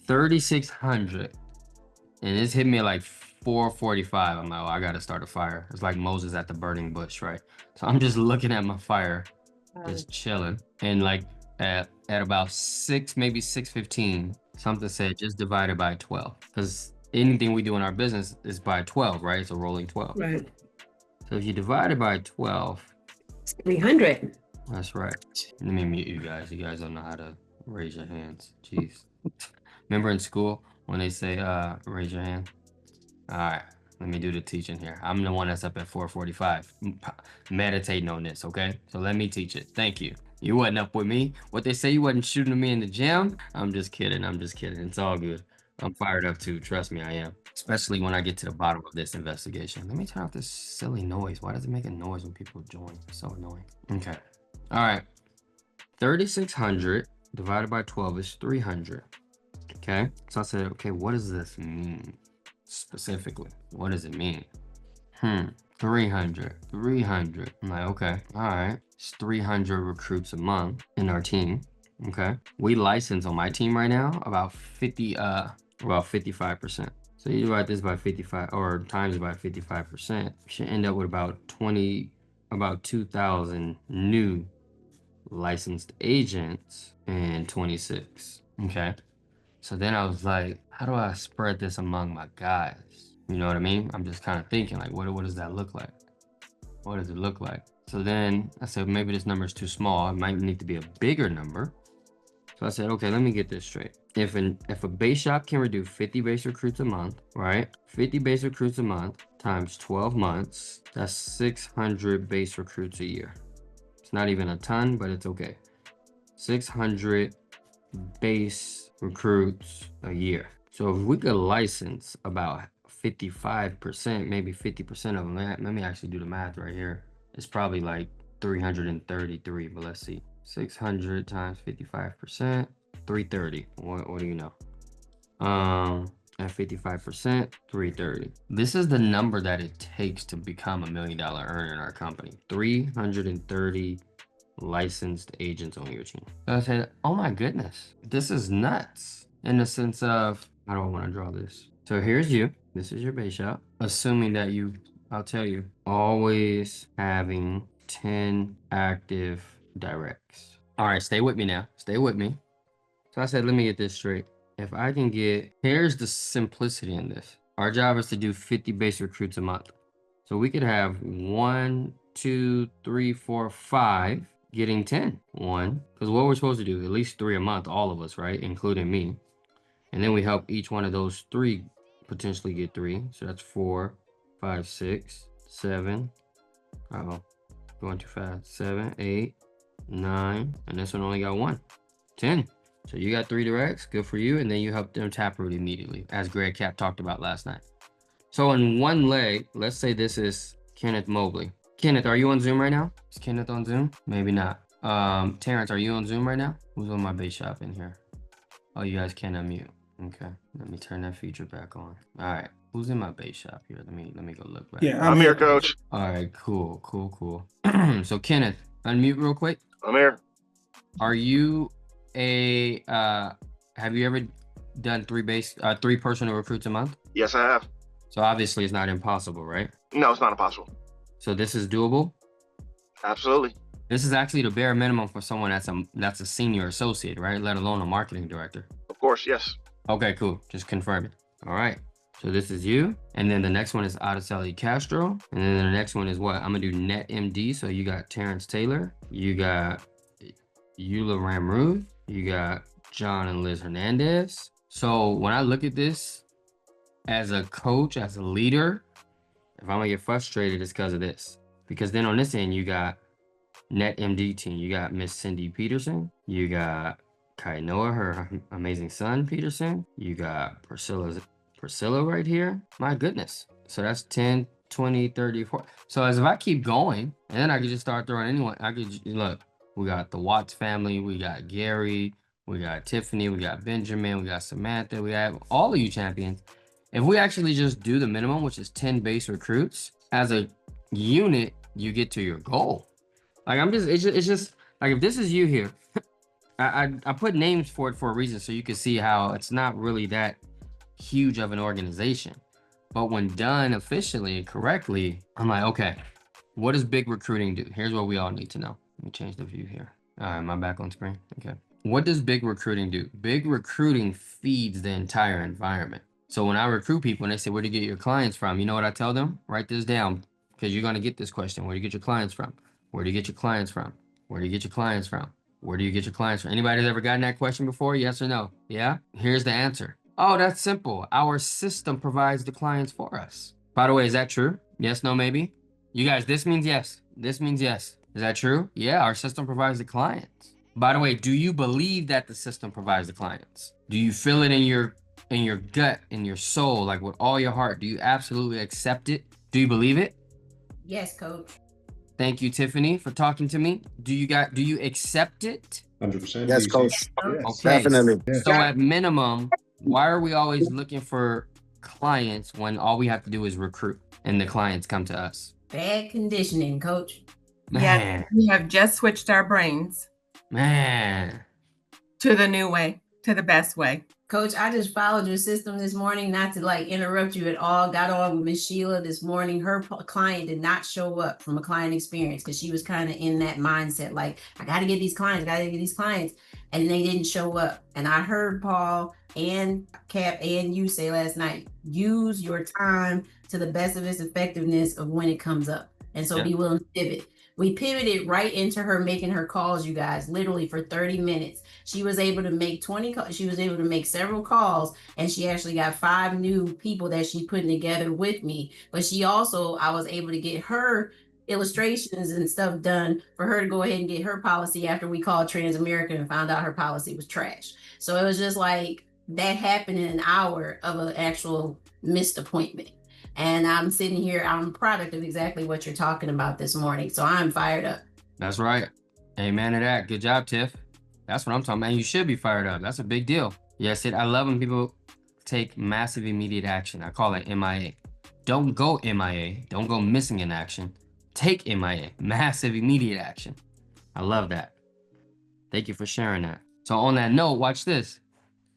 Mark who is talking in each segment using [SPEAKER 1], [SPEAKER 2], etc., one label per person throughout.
[SPEAKER 1] 3,600. And it's hit me at like 4:45. I'm like, oh, I gotta start a fire. It's like Moses at the burning bush, right? So I'm just looking at my fire, just chilling. And like at about 6, maybe 6:15, something said just divide it by 12. Because anything we do in our business is by 12, right? It's a rolling 12.
[SPEAKER 2] Right.
[SPEAKER 1] So if you divide it by 12,
[SPEAKER 2] It's 300.
[SPEAKER 1] that's right. Let me mute you guys. You guys don't know how to raise your hands. Jeez. Remember in school when they say raise your hand? All right, let me do the teaching here. I'm the one that's up at 4:45 meditating on this, okay? So let me teach it. Thank you. You wasn't up with me. What they say, you wasn't shooting me in the gym. I'm just kidding. I'm just kidding. It's all good. I'm fired up too. Trust me, I am. Especially when I get to the bottom of this investigation. Let me turn off this silly noise. Why does it make a noise when people join? It's so annoying. Okay. All right. 3,600 divided by 12 is 300. Okay. So I said, okay, what does this mean? Specifically, what does it mean? 300. I'm like, okay, all right. It's 300 recruits a month in our team. Okay. We license on my team right now about 55%. So you divide this by 55 or times by 55%, you should end up with about 2,000 new licensed agents in 26. Okay. So then I was like, how do I spread this among my guys? You know what I mean? I'm just kind of thinking like, what does that look like? What does it look like? So then I said, maybe this number is too small. It might need to be a bigger number. So I said, okay, let me get this straight. If a base shop can redo 50 base recruits a month, right? 50 base recruits a month times 12 months, that's 600 base recruits a year. It's not even a ton, but it's okay. 600 base recruits a year. So if we could license about 55%, maybe 50% of them, let me actually do the math right here. It's probably like 333, but let's see. 600 times 55%, 330. What do you know? At 55%, 330. This is the number that it takes to become $1 million earner in our company. 330 licensed agents on your team. So I said, oh my goodness, this is nuts. In the sense of, I don't want to draw this. So here's you. This is your base shop. Assuming that I'll tell you, always having 10 active directs. All right, stay with me now. Stay with me. So I said, let me get this straight. If I can here's the simplicity in this. Our job is to do 50 base recruits a month. So we could have 1, 2, 3, 4, 5 getting 10. Because what we're supposed to do, at least 3 a month, all of us, right? Including me. And then we help each one of those 3 potentially get 3. So that's 4, 5, 6, 7. Uh-oh, going too fast. 7, 8, 9. And this one only got 1. 10. So you got 3 directs, good for you. And then you help them taproot immediately, as Greg Cap talked about last night. So in one leg, let's say this is Kenneth Mobley. Kenneth, are you on Zoom right now? Is Kenneth on Zoom? Maybe not. Terrence, are you on Zoom right now? Who's on my base shop in here? Oh, you guys can unmute. Okay, let me turn that feature back on. All right, who's in my base shop here? Let me go look back.
[SPEAKER 3] Yeah, I'm here, coach.
[SPEAKER 1] All right, cool. So Kenneth, unmute real quick.
[SPEAKER 3] I'm here.
[SPEAKER 1] Are you have you ever done 3 personal recruits a month?
[SPEAKER 3] Yes, I have.
[SPEAKER 1] So obviously it's not impossible, right?
[SPEAKER 3] No, it's not impossible.
[SPEAKER 1] So this is doable?
[SPEAKER 3] Absolutely.
[SPEAKER 1] This is actually the bare minimum for someone that's a senior associate, right? Let alone a marketing director.
[SPEAKER 3] Of course, yes.
[SPEAKER 1] Okay, cool. Just confirm it. All right. So this is you. And then the next one is Araceli Castro. And then the next one is what? I'm going to do NetMD. So you got Terrence Taylor. You got Eula Ramruth. You got John and Liz Hernandez. So when I look at this as a coach, as a leader, if I'm going to get frustrated, it's because of this. Because then on this end, you got NetMD team. You got Miss Cindy Peterson. You got Kainoa, her amazing son, Peterson. You got Priscilla right here. My goodness. So that's 10, 20, 30, 40. So as if I keep going, and then I could just start throwing anyone. I could look, we got the Watts family, we got Gary, we got Tiffany, we got Benjamin, we got Samantha, we have all of you champions. If we actually just do the minimum, which is 10 base recruits, as a unit, you get to your goal. Like it's just like if this is you here, I put names for it for a reason, so you can see how it's not really that huge of an organization. But when done efficiently and correctly, I'm like, okay, what does big recruiting do? Here's what we all need to know. Let me change the view here. All right, am I back on screen? Okay. What does big recruiting do? Big recruiting feeds the entire environment. So when I recruit people and they say, where do you get your clients from? You know what I tell them? Write this down because you're going to get this question. Where do you get your clients from? Where do you get your clients from? Where do you get your clients from? Where do you get your clients from? Anybody that's ever gotten that question before? Yes or no? Yeah? Here's the answer. Oh, that's simple. Our system provides the clients for us. By the way, is that true? Yes, no, maybe? You guys, this means yes. This means yes. Is that true? Yeah, our system provides the clients. By the way, do you believe that the system provides the clients? Do you feel it in your gut, in your soul, like with all your heart? Do you absolutely accept it? Do you believe it?
[SPEAKER 2] Yes, coach.
[SPEAKER 1] Thank you, Tiffany, for talking to me. Do you accept it?
[SPEAKER 4] 100%.
[SPEAKER 5] Yes,
[SPEAKER 4] DC.
[SPEAKER 5] coach.
[SPEAKER 4] Yes.
[SPEAKER 1] Okay.
[SPEAKER 5] Definitely.
[SPEAKER 1] So at minimum, why are we always looking for clients when all we have to do is recruit and the clients come to us?
[SPEAKER 2] Bad conditioning, coach.
[SPEAKER 1] Man,
[SPEAKER 6] We have just switched our brains
[SPEAKER 1] man.
[SPEAKER 6] to the new way, to the best way.
[SPEAKER 2] Coach, I just followed your system this morning, not to like interrupt you at all. Got on with Miss Sheila this morning. Her client did not show up from a client experience because she was kind of in that mindset, like, I got to get these clients, and they didn't show up. And I heard Paul and Cap and you say last night, use your time to the best of its effectiveness of when it comes up. And so
[SPEAKER 1] Yeah.
[SPEAKER 2] be willing to pivot. We pivoted right into her making her calls, you guys, literally for 30 minutes. She was able to make 20 calls. She was able to make several calls, and she actually got 5 new people that she's putting together with me. But she also, I was able to get her illustrations and stuff done for her to go ahead and get her policy after we called Transamerica and found out her policy was trash. So it was just like that happened in an hour of an actual missed appointment. And I'm sitting here, I'm a product of exactly what you're talking about this morning. So I'm fired up.
[SPEAKER 1] That's right. Amen to that. Good job, Tiff. That's what I'm talking about. You should be fired up. That's a big deal. Yes, I love when people take massive immediate action. I call it MIA. Don't go MIA. Don't go missing in action. Take MIA. Massive immediate action. I love that. Thank you for sharing that. So on that note, watch this.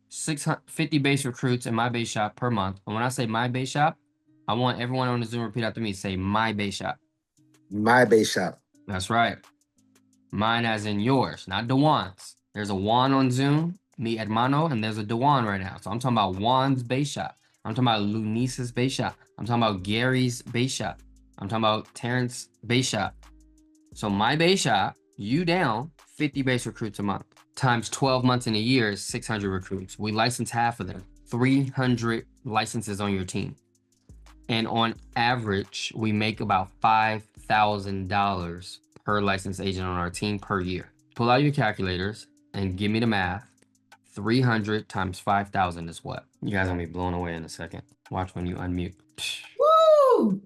[SPEAKER 1] 650 base recruits in my base shop per month. And when I say my base shop, I want everyone on the Zoom repeat after me. Say my base shop.
[SPEAKER 5] My base shop.
[SPEAKER 1] That's right. Mine as in yours, not Dewan's. There's a Juan on Zoom, me hermano, and there's a Dewan right now. So I'm talking about Juan's base shop. I'm talking about Lunice's base shop. I'm talking about Gary's base shop. I'm talking about Terrence's base shop. So my base shop, you down 50 base recruits a month. Times 12 months in a year is 600 recruits. We license half of them. 300 licenses on your team. And on average, we make about $5,000 per licensed agent on our team per year. Pull out your calculators and give me the math. 300 times 5,000 is what? You guys are gonna be blown away in a second. Watch when you unmute.
[SPEAKER 2] Woo!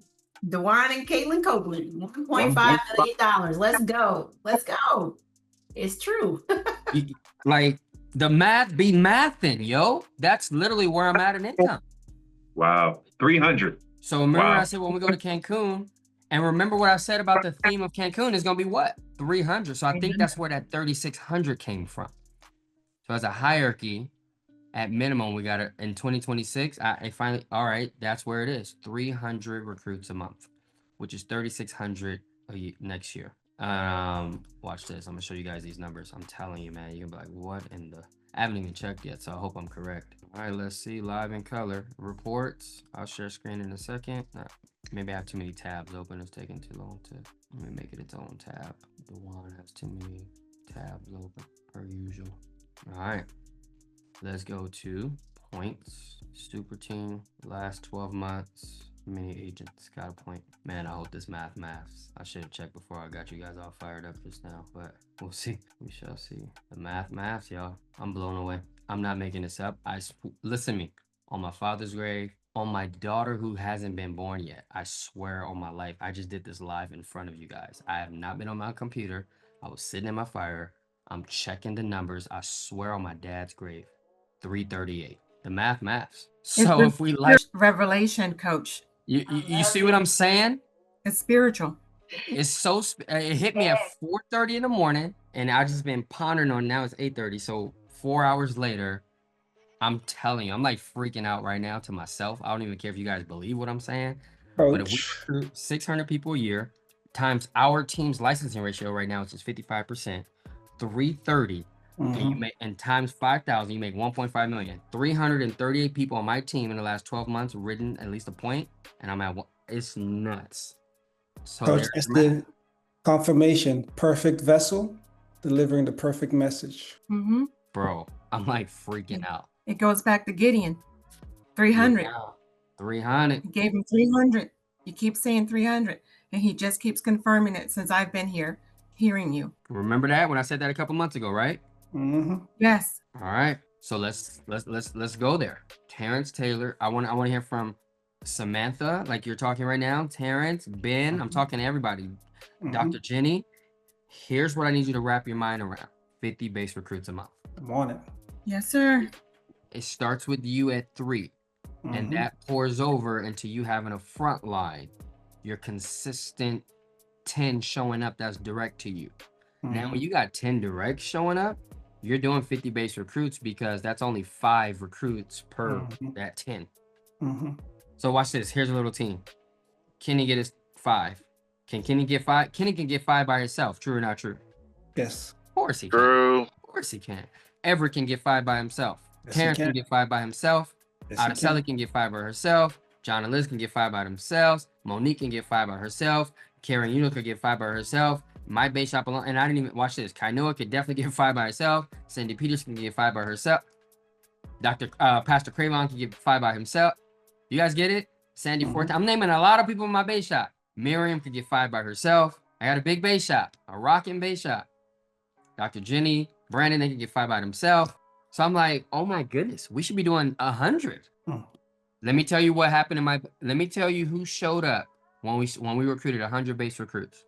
[SPEAKER 2] Dewan and Caitlin Copeland, $1.5 million. Let's go. Let's go. It's true.
[SPEAKER 1] Like the math be mathing, yo. That's literally where I'm at in income.
[SPEAKER 7] Wow, 300.
[SPEAKER 1] So remember
[SPEAKER 7] Wow.
[SPEAKER 1] I said when we go to Cancun, and remember what I said about the theme of Cancun is gonna be what? 300. So I think that's where that 3,600 came from. So as a hierarchy, at minimum, we got it in 2026. I finally, all right, that's where it is. 300 recruits a month, which is 3,600 next year. Watch this. I'm gonna show you guys these numbers. I'm telling you, man, you're gonna be like, what in the? I haven't even checked yet, so I hope I'm correct. All right, let's see live in color reports. I'll share screen in a second. Maybe I have too many tabs open. It's taking too long to. Let me make it its own tab. The one has too many tabs open per usual. All right, let's go to points. Super team last 12 months. Many agents got a point. Man, I hope this maths. I should have checked before I got you guys all fired up just now, but we'll see. We shall see. The maths, y'all. I'm blown away. I'm not making this up. Listen to me. On my father's grave, on my daughter who hasn't been born yet, I swear on my life, I just did this live in front of you guys. I have not been on my computer. I was sitting in my fire. I'm checking the numbers. I swear on my dad's grave. 338. The maths. So if we like
[SPEAKER 6] Revelation, coach.
[SPEAKER 1] you see what I'm saying?
[SPEAKER 6] It's spiritual.
[SPEAKER 1] It's so it hit me at 4:30 in the morning. And I just been pondering on now it's 8:30. So 4 hours later, I'm telling you, I'm like freaking out right now to myself. I don't even care if you guys believe what I'm saying. But if we
[SPEAKER 4] Coach.
[SPEAKER 1] recruit 600 people a year times our team's licensing ratio right now, which is 55%, 330, and you
[SPEAKER 4] Mhm.
[SPEAKER 1] make and times 5,000, you make 1.5 million. 338 people on my team in the last 12 months written at least a point, and I'm at it's nuts. So
[SPEAKER 4] Coach,
[SPEAKER 1] there's
[SPEAKER 4] that's
[SPEAKER 1] math.
[SPEAKER 4] the confirmation. Perfect vessel, delivering the perfect message.
[SPEAKER 6] Hmm.
[SPEAKER 1] Bro, I'm like freaking out.
[SPEAKER 6] It goes back to Gideon. 300.
[SPEAKER 1] Yeah, 300.
[SPEAKER 6] You gave him 300. You keep saying 300, and he just keeps confirming it since I've been here, hearing you.
[SPEAKER 1] Remember that when I said that a couple months ago, right?
[SPEAKER 4] Hmm.
[SPEAKER 6] Yes.
[SPEAKER 1] All right. So let's go there. Terrence Taylor. I want to hear from Samantha, like you're talking right now. Terrence, Ben. I'm talking to everybody. Dr. Jenny. Here's what I need you to wrap your mind around. 50 base recruits a month.
[SPEAKER 4] I'm on it.
[SPEAKER 6] Yes, sir.
[SPEAKER 1] It starts with you at 3, and that pours over into you having a front line. Your consistent 10 showing up that's direct to you. Now, when you got 10 direct showing up, you're doing 50 base recruits because that's only 5 recruits per that 10. So watch this. Here's a little team. Kenny get his 5. Can Kenny get 5? Kenny can get 5 by himself. True or not true?
[SPEAKER 4] Yes.
[SPEAKER 1] Of course he can.
[SPEAKER 3] True.
[SPEAKER 1] Of course he can. Everett can get 5 by himself.
[SPEAKER 4] Yes, he
[SPEAKER 1] Terrence can
[SPEAKER 4] can.
[SPEAKER 1] get 5 by himself.
[SPEAKER 4] Yes, he
[SPEAKER 1] Araceli can get 5 by herself. John and Liz can get 5 by themselves. Monique can get 5 by herself. Karen Yuno could get 5 by herself. My base shop alone, and I didn't even watch this. Kainoa could definitely get 5 by herself. Cindy Peters can get 5 by herself. Pastor Cravon can get 5 by himself. You guys get it? Sandy Forte. I'm naming a lot of people in my base shop. Miriam could get 5 by herself. I got a big base shop, a rocking base shop. Dr. Jenny, Brandon, they can get 5 by themselves. So I'm like, oh my goodness, we should be doing 100. Let me tell you what happened in let me tell you who showed up when we recruited 100 base recruits.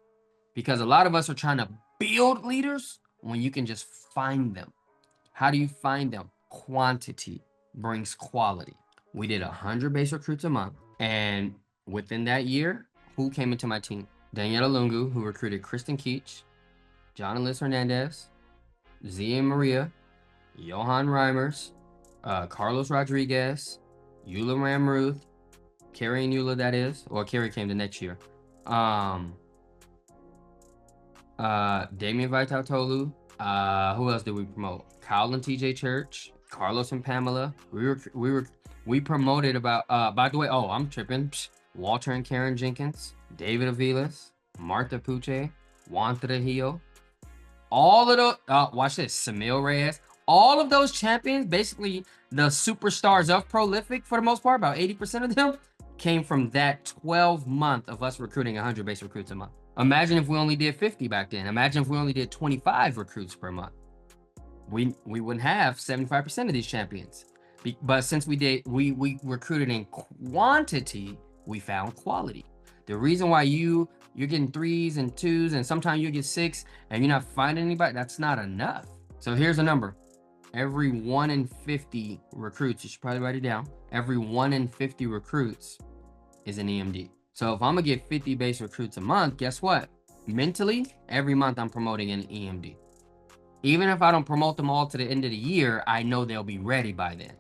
[SPEAKER 1] Because a lot of us are trying to build leaders when you can just find them. How do you find them? Quantity brings quality. We did 100 base recruits a month. And within that year, who came into my team? Daniela Lungu, who recruited Kristen Keach, John and Liz Hernandez, Zia and Maria, Johan Reimers, Carlos Rodriguez, Eula Ramruth, Carrie and Eula, that is. Or Carrie came the next year. Damian Vital-Tolu. Who else did we promote? Kyle and TJ Church, Carlos and Pamela. We promoted about by the way, I'm tripping. Walter and Karen Jenkins, David Aviles, Martha Puche, Juan Trujillo. All of those, watch this, Samil Reyes. All of those champions, basically the superstars of Prolific for the most part, about 80% of them came from that 12-month of us recruiting 100 base recruits a month. Imagine if we only did 50 back then. Imagine if we only did 25 recruits per month. We wouldn't have 75% of these champions. But since we recruited in quantity, we found quality. The reason why you're getting 3s and 2s and sometimes you get 6 and you're not finding anybody, that's not enough. So here's a number. Every 1 in 50 recruits, you should probably write it down. Every 1 in 50 recruits is an EMD. So if I'm gonna get 50 base recruits a month, guess what? Mentally, every month I'm promoting an EMD. Even if I don't promote them all to the end of the year, I know they'll be ready by then.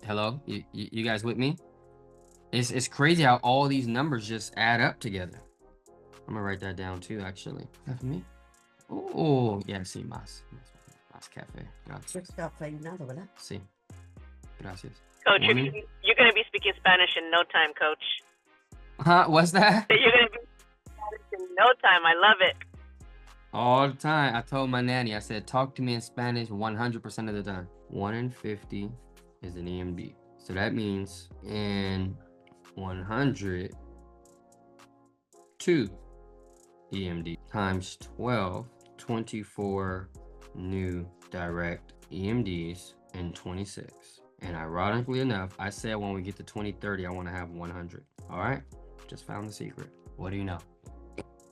[SPEAKER 1] Hello? You guys with me? It's crazy how all these numbers just add up together. I'm gonna write that down too, actually. Is that for me? Oh, yeah, sí, más café. Gracias. Sí. Gracias.
[SPEAKER 8] Coach, you're going to be speaking Spanish in no time, Coach.
[SPEAKER 1] Huh? What's that?
[SPEAKER 8] You're going to be speaking Spanish in no time. I love it.
[SPEAKER 1] All the time. I told my nanny, I said, talk to me in Spanish 100% of the time. 1 in 50 is an EMD. So that means in 100, 2 EMD times 12, 24 new direct EMDs and 26. And ironically enough, I said when we get to 2030, I want to have 100. All right, just found the secret. What do you know?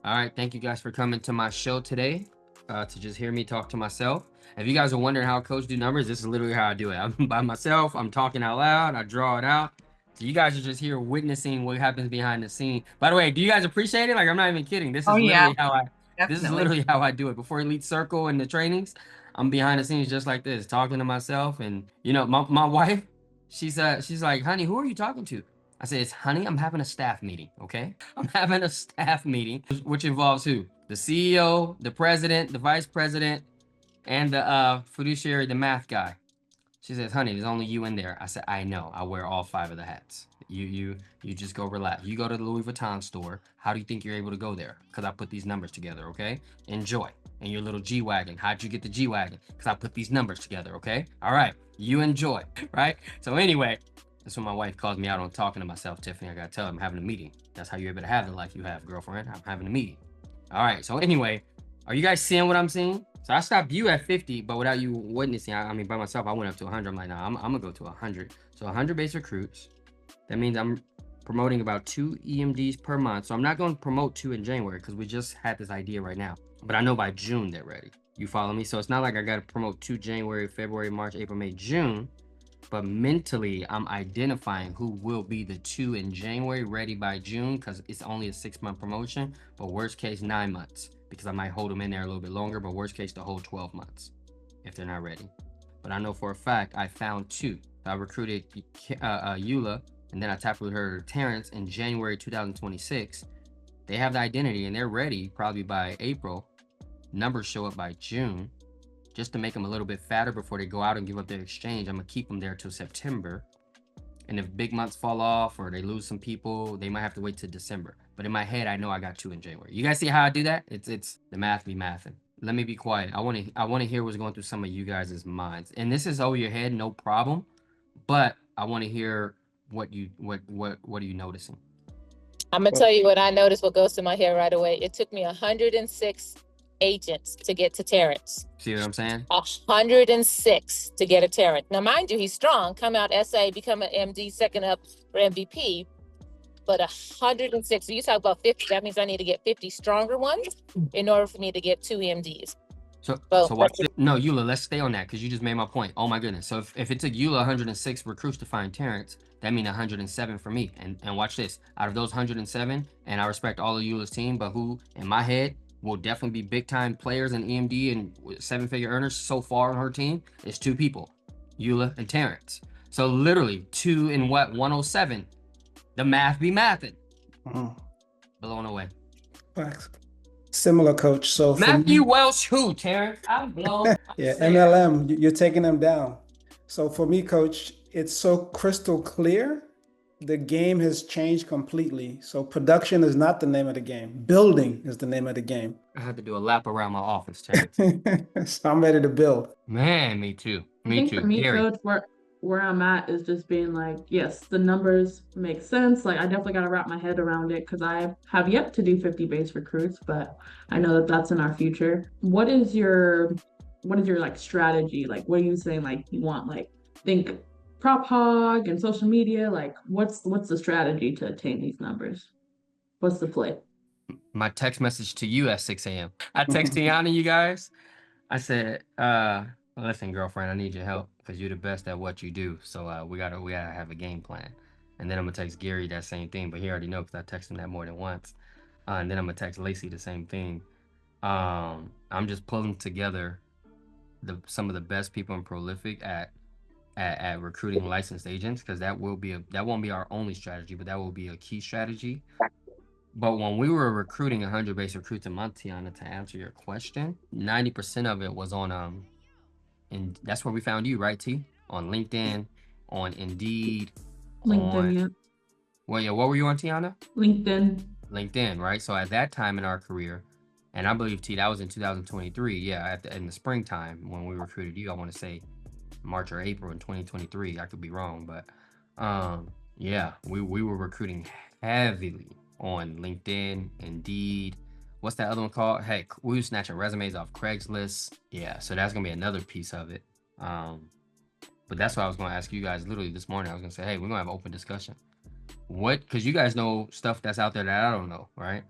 [SPEAKER 1] All right, thank you guys for coming to my show today to just hear me talk to myself. If you guys are wondering how Coach do numbers, this is literally how I do it. I'm by myself, I'm talking out loud, I draw it out. So you guys are just here witnessing what happens behind the scene. By the way, do you guys appreciate it? Like, I'm not even kidding. This is literally how This is
[SPEAKER 6] Definitely.
[SPEAKER 1] literally how I do it. Before Elite Circle and the trainings, I'm behind the scenes just like this, talking to myself. And you know, my wife, she's like, honey, who are you talking to? I said, it's honey, I'm having a staff meeting, okay? I'm having a staff meeting, which involves who? The CEO, the president, the vice president, and the fiduciary, the math guy. She says, honey, there's only you in there. I said, I know. I wear all 5 of the hats. You just go relax. You go to the Louis Vuitton store. How do you think you're able to go there? Because I put these numbers together, okay? Enjoy. And your little G-Wagon. How'd you get the G-Wagon? Because I put these numbers together, okay? All right. You enjoy, right? So anyway, that's when my wife calls me out on talking to myself. Tiffany, I got to tell her I'm having a meeting. That's how you're able to have the life you have, girlfriend. I'm having a meeting. All right. So anyway, are you guys seeing what I'm seeing? So I stopped you at 50, but without you witnessing, I mean, by myself, I went up to 100. I'm like, nah, I'm going to go to 100. So 100 base recruits. That means I'm promoting about 2 EMDs per month. So I'm not going to promote 2 in January because we just had this idea right now. But I know by June they're ready. You follow me? So it's not like I got to promote 2 January, February, March, April, May, June. But mentally, I'm identifying who will be the 2 in January ready by June because it's only a 6-month promotion. But worst case, 9 months. Because I might hold them in there a little bit longer, but worst case, the whole 12 months if they're not ready. But I know for a fact I found 2. I recruited Eula, and then I tapped with her Terrence in January 2026. They have the identity and they're ready probably by April. Numbers show up by June, just to make them a little bit fatter before they go out and give up their exchange. I'm gonna keep them there till September. And if big months fall off or they lose some people, they might have to wait till December. But in my head, I know I got 2 in January. You guys see how I do that? It's the math be mathin'. Let me be quiet. I want to hear what's going through some of you guys' minds. And this is over your head, no problem. But I want to hear what are you noticing?
[SPEAKER 9] I'm gonna tell you what I noticed. What goes to my head right away. It took me 106 agents to get to Terrence.
[SPEAKER 1] See what I'm saying?
[SPEAKER 9] 106 to get a Terrence. Now, mind you, he's strong. Come out SA, become an MD, second up for MVP. But 106. So you talk about 50. That means I need to get 50 stronger ones in order for me to get 2 MDs.
[SPEAKER 1] So watch this. No, Eula, let's stay on that because you just made my point. Oh my goodness. So if it took Eula 106 recruits to find Terrence, that means 107 for me. And watch this. Out of those 107, and I respect all of Eula's team, but who in my head will definitely be big time players in EMD and 7-figure earners so far on her team is 2 people, Eula and Terrence. So literally 2 in what? 107. The math be mathin'. Blown away.
[SPEAKER 4] Facts. Similar, coach. So
[SPEAKER 1] Matthew Welsh, who, Terrence? I'm blown.
[SPEAKER 4] Yeah, MLM, you're taking them down. So for me, coach, it's so crystal clear. The game has changed completely. So production is not the name of the game. Building is the name of the game.
[SPEAKER 1] I had to do a lap around my office, Terrence.
[SPEAKER 4] So I'm ready to build.
[SPEAKER 1] Man, me too.
[SPEAKER 10] I think for me,
[SPEAKER 1] Gary.
[SPEAKER 10] coach, where I'm at is just being like, yes, the numbers make sense. Like I definitely got to wrap my head around it because I have yet to do 50 base recruits, but I know that that's in our future. What is your like strategy? Like, what are you saying? Like you want like think prop hog and social media? Like what's the strategy to attain these numbers? What's the play?
[SPEAKER 1] My text message to you at 6 a.m. I text Tiana, you guys. I said, listen, girlfriend, I need your help because you're the best at what you do. So we gotta have a game plan. And then I'm gonna text Gary that same thing, but he already knows because I text him that more than once. And then I'm gonna text Lacey the same thing. I'm just pulling together some of the best people in Prolific at recruiting licensed agents because that won't be our only strategy, but that will be a key strategy. But when we were recruiting 100 base recruits a month, Tiana, to answer your question, 90% of it was on and that's where we found you, right, T? On LinkedIn, on Indeed,
[SPEAKER 10] LinkedIn, yeah.
[SPEAKER 1] Well, yeah, what were you on, Tiana?
[SPEAKER 10] LinkedIn,
[SPEAKER 1] right? So at that time in our career, and I believe, T, that was in 2023, yeah, in the springtime when we recruited you, I want to say March or April in 2023. I could be wrong, but yeah, we were recruiting heavily on LinkedIn, Indeed. What's that other one called? Hey, we were snatching resumes off Craigslist. Yeah, so that's gonna be another piece of it. But that's what I was gonna ask you guys literally this morning. I was gonna say, hey, we're gonna have an open discussion. Because you guys know stuff that's out there that I don't know, right?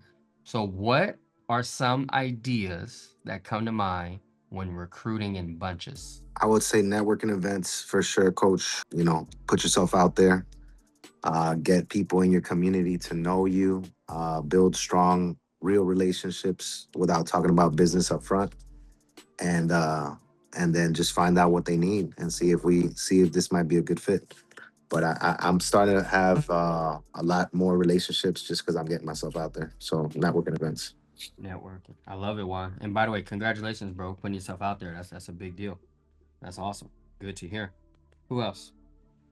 [SPEAKER 1] So what are some ideas that come to mind when recruiting in bunches?
[SPEAKER 5] I would say networking events for sure, coach. You know, put yourself out there. Get people in your community to know you. Build strong real relationships without talking about business up front, and then just find out what they need and see if this might be a good fit. But I'm starting to have a lot more relationships just because I'm getting myself out there. So networking events.
[SPEAKER 1] Networking. I love it, Juan. And by the way, congratulations, bro, putting yourself out there. That's a big deal. That's awesome. Good to hear. Who else?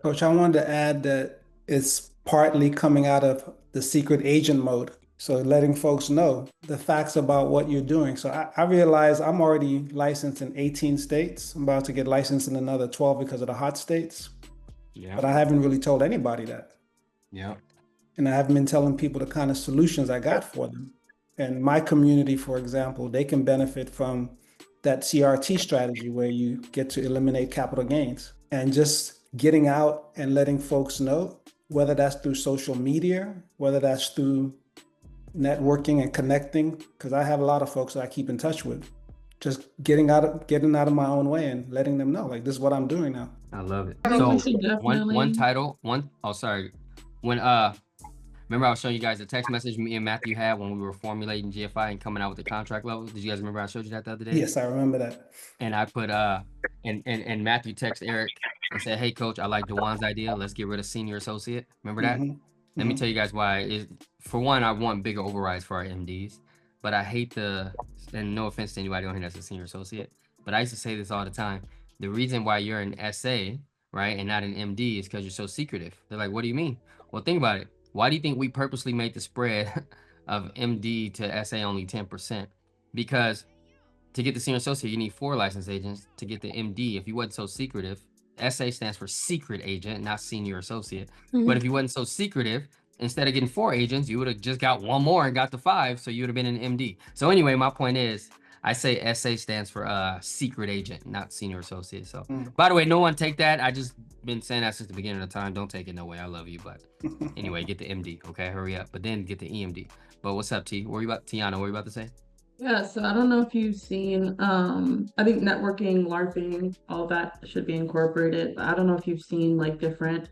[SPEAKER 4] Coach, I wanted to add that it's partly coming out of the secret agent mode. So letting folks know the facts about what you're doing. So I realize I'm already licensed in 18 states. I'm about to get licensed in another 12 because of the hot states.
[SPEAKER 1] Yeah.
[SPEAKER 4] But I haven't really told anybody that.
[SPEAKER 1] Yeah.
[SPEAKER 4] And I haven't been telling people the kind of solutions I got for them. And my community, for example, they can benefit from that CRT strategy where you get to eliminate capital gains. And just getting out and letting folks know, whether that's through social media, whether that's through networking and connecting, because I have a lot of folks that I keep in touch with. Just getting out of my own way and letting them know, like, this is what I'm doing now.
[SPEAKER 1] I love it.
[SPEAKER 10] I think we
[SPEAKER 1] So
[SPEAKER 10] should definitely-
[SPEAKER 1] when remember I was showing you guys the text message me and Matthew had when we were formulating GFI and coming out with the contract levels. Did you guys remember I showed you that the other day?
[SPEAKER 4] Yes, I remember that.
[SPEAKER 1] And I put and Matthew texted Eric and said, "Hey coach, I like DeJuan's idea. Let's get rid of senior associate." Remember that? Let me tell you guys why. For one, I want bigger overrides for our MDs, but I hate and no offense to anybody on here that's a senior associate, but I used to say this all the time. The reason why you're an SA, right, and not an MD is because you're so secretive. They're like, what do you mean? Well, think about it. Why do you think we purposely made the spread of MD to SA only 10%? Because to get the senior associate, you need 4 licensed agents. To get the MD, if you wasn't so secretive, SA stands for secret agent, not senior associate. But if you wasn't so secretive, instead of getting 4 agents, you would have just got 1 more and got the 5, so you would have been an MD. So anyway, my point is, I say SA stands for secret agent, not senior associate. So by the way, no one take that. I just been saying that since the beginning of the time. Don't take it no way. I love you, but anyway, get the MD. Okay, hurry up. But then get the EMD. But what's up, Tiana? What were you about to say?
[SPEAKER 10] Yeah, so I don't know if you've seen, I think networking, LARPing, all that should be incorporated. But I don't know if you've seen like different,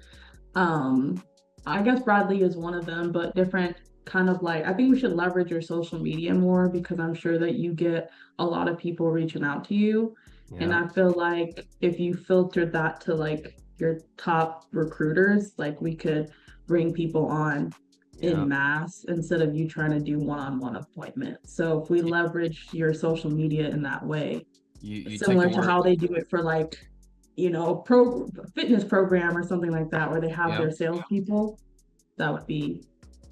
[SPEAKER 10] I guess Bradley is one of them, but different kind of like, I think we should leverage your social media more because I'm sure that you get a lot of people reaching out to you. Yeah. And I feel like if you filtered that to like your top recruiters, like we could bring people on in mass instead of you trying to do one-on-one appointments. So if we leverage your social media in that way, you similar to how they do it for like, you know, fitness program or something like that, where they have their salespeople, that would be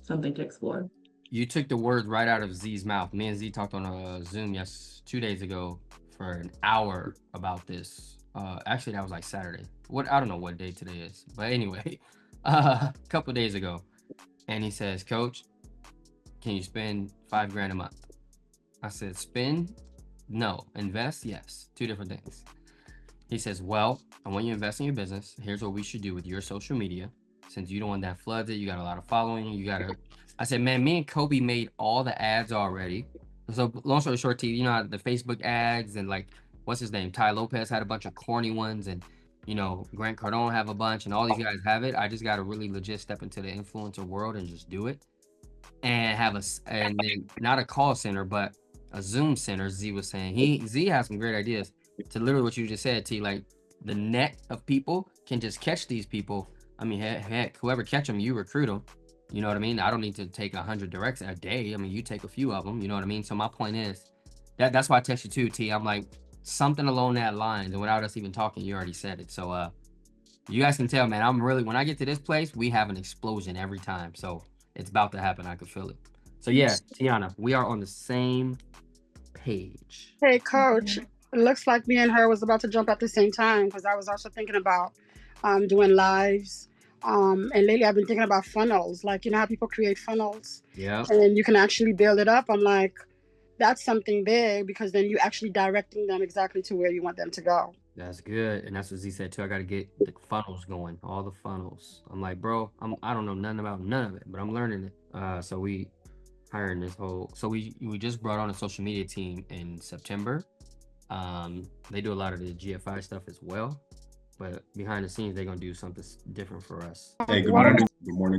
[SPEAKER 10] something to explore.
[SPEAKER 1] You took the words right out of Z's mouth. Me and Z talked on a Zoom 2 days ago for an hour about this. Actually, that was like Saturday. I don't know what day today is, but anyway, a couple days ago. And he says, Coach, can you spend $5,000 a month? I said, spend? No. Invest? Yes. 2 different things. He says, well, I want you to invest in your business. Here's what we should do with your social media. Since you don't want that floods it, you got a lot of following. I said, man, me and Kobe made all the ads already. So long story short, you know, the Facebook ads and like, what's his name? Ty Lopez had a bunch of corny ones and, you know, Grant Cardone have a bunch and all these guys have it. I just got to really legit step into the influencer world and just do it and and then not a call center, but a Zoom center. Z was saying Z has some great ideas to literally what you just said, T, like the net of people can just catch these people. I mean, heck, whoever catch them, you recruit them. You know what I mean? I don't need to take 100 directs a day. I mean, you take a few of them, you know what I mean? So my point is that's why I text you too, T. I'm like, something along that lines, and without us even talking, you already said it. So you guys can tell, man, I'm really, when I get to this place, we have an explosion every time. So it's about to happen. I can feel it. So yeah, Tiana, we are on the same page.
[SPEAKER 11] Hey, Coach, it looks like me and her was about to jump at the same time because I was also thinking about doing lives. And lately I've been thinking about funnels, like, you know how people create funnels?
[SPEAKER 1] Yeah.
[SPEAKER 11] And you can actually build it up. I'm like, that's something big because then you're actually directing them exactly to where you want them to go.
[SPEAKER 1] That's good. And that's what Z said too. I got to get the funnels going, all the funnels. I'm like, bro, I don't know nothing about none of it, but I'm learning it. So we hiring this whole, so we just brought on a social media team in September. They do a lot of the GFI stuff as well, but behind the scenes, they're going to do something different for us.
[SPEAKER 12] Hey, good morning.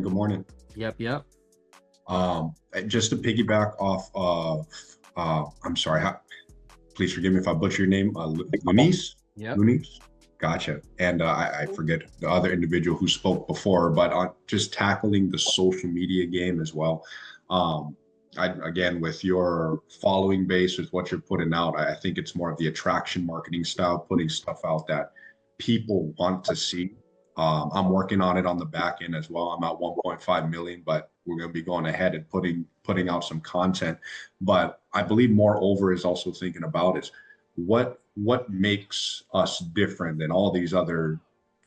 [SPEAKER 12] Good morning.
[SPEAKER 1] Yep.
[SPEAKER 12] Just to piggyback off of, I'm sorry, please forgive me if I butcher your name, Lunice?
[SPEAKER 1] Yep.
[SPEAKER 12] Lunice? Gotcha. And I forget the other individual who spoke before, but on just tackling the social media game as well. Again, with your following base, with what you're putting out, I think it's more of the attraction marketing style, putting stuff out that people want to see. I'm working on it on the back end as well. I'm at 1.5 million, but we're going to be going ahead and putting out some content. But I believe moreover is also thinking about is what makes us different than all these other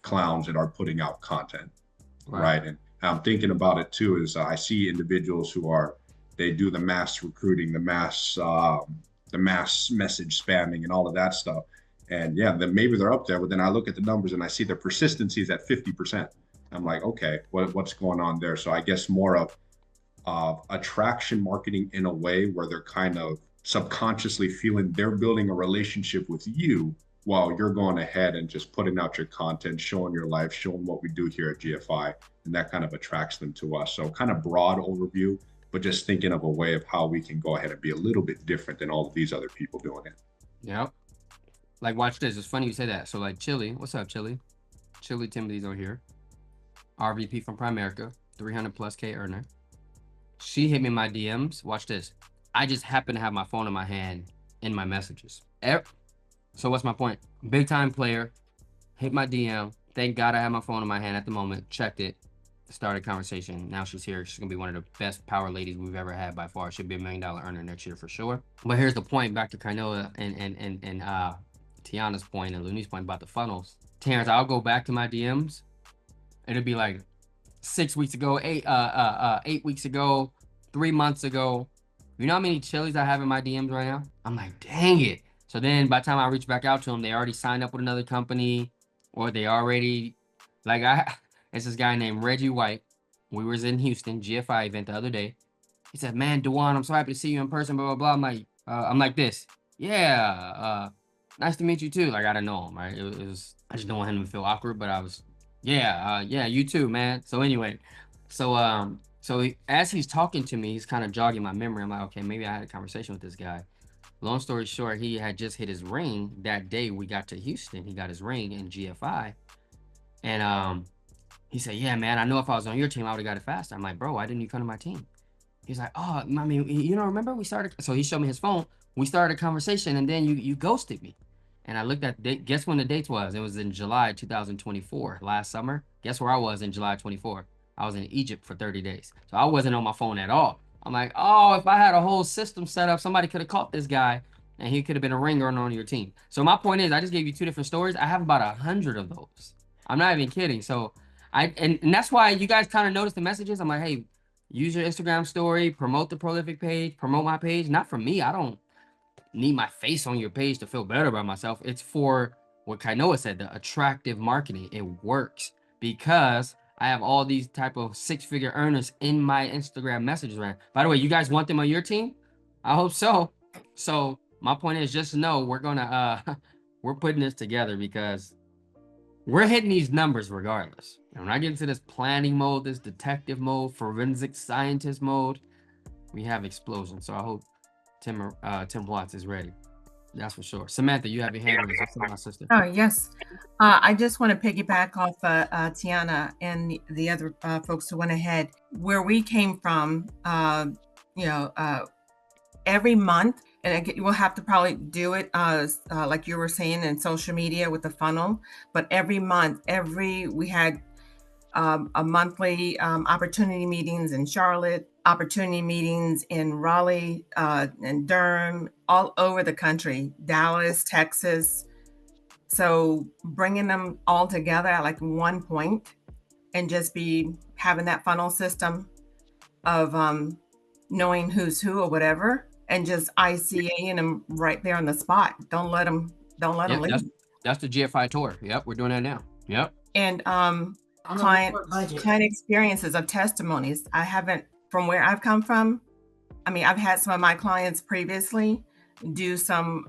[SPEAKER 12] clowns that are putting out content, right? And I'm thinking about it too, is I see individuals who they do the mass recruiting, the mass message spamming and all of that stuff. And yeah, then maybe they're up there, but then I look at the numbers and I see their persistency is at 50%. I'm like, okay, what's going on there? So I guess more of attraction marketing in a way where they're kind of subconsciously feeling they're building a relationship with you while you're going ahead and just putting out your content, showing your life, showing what we do here at GFI, and that kind of attracts them to us. So kind of broad overview, but just thinking of a way of how we can go ahead and be a little bit different than all of these other people doing it.
[SPEAKER 1] Yep. Like, watch this. It's funny you say that. So, like, Chili, what's up, Chili? Chili Timothy's on here. RVP from Primerica, 300+ K earner. She hit me in my DMs. Watch this. I just happen to have my phone in my hand in my messages. So what's my point? Big time player, hit my DM. Thank God I have my phone in my hand at the moment. Checked it, started conversation. Now she's here. She's gonna be one of the best power ladies we've ever had by far. She'll be $1 million earner next year for sure. But here's the point, back to Kainoa and Tiana's point and Luni's point about the funnels. Terrence, I'll go back to my DMs. It'll be like 6 weeks ago, 8 weeks ago, 3 months ago. You know how many Chili's I have in my DMs right now? I'm like, dang it. So then by the time I reach back out to them, they already signed up with another company, or they already, like, it's this guy named Reggie White. We was in Houston, GFI event the other day. He said, man, Dewan, I'm so happy to see you in person, blah, blah, blah. I'm like this. Yeah, nice to meet you too. Like, I didn't know him, right? It was, I just don't want him to feel awkward, but I was, yeah, you too, man. So anyway, so as he's talking to me, he's kind of jogging my memory. I'm like, okay, maybe I had a conversation with this guy. Long story short, he had just hit his ring that day we got to Houston. He got his ring in GFI. And he said, yeah, man, I know if I was on your team, I would have got it faster. I'm like, bro, why didn't you come to my team? He's like, oh, I mean, you don't remember we started? So he showed me his phone. We started a conversation and then you ghosted me. And I looked at the date. Guess when the date was? It was in July 2024, last summer. Guess where I was in July 24? I was in Egypt for 30 days. So I wasn't on my phone at all. I'm like, oh, if I had a whole system set up, somebody could have caught this guy and he could have been a ringer on your team. So my point is, I just gave you 2 different stories. I have about 100 of those. I'm not even kidding. So and that's why you guys kind of notice the messages. I'm like, hey, use your Instagram story, promote the Prolific page, promote my page. Not for me. I don't need my face on your page to feel better about myself. It's for what Kainoa said, the attractive marketing. It works because I have all these type of 6-figure earners in my Instagram messages, right? By the way, you guys want them on your team? I hope so. So my point is, just know we're gonna we're putting this together because we're hitting these numbers regardless. And when I get into this planning mode, this detective mode, forensic scientist mode, we have explosion. So I hope Tim Watts is ready. That's for sure. Samantha, you have your hand raised. What's up, my sister?
[SPEAKER 6] Oh, yes. I just want to piggyback off Tiana and the other folks who went ahead. Where we came from, every month, and we'll have to probably do it like you were saying in social media with the funnel, but every month, we had a monthly opportunity meetings in Charlotte, opportunity meetings in Raleigh and Durham, all over the country, Dallas, Texas. So bringing them all together at like one point and just be having that funnel system of knowing who's who or whatever, and just ICAing them right there on the spot. Don't let them leave.
[SPEAKER 1] That's the GFI tour. Yep, we're doing that now. Yep.
[SPEAKER 6] And client experiences of testimonies. I haven't, from where I've come from, I mean, I've had some of my clients previously do some,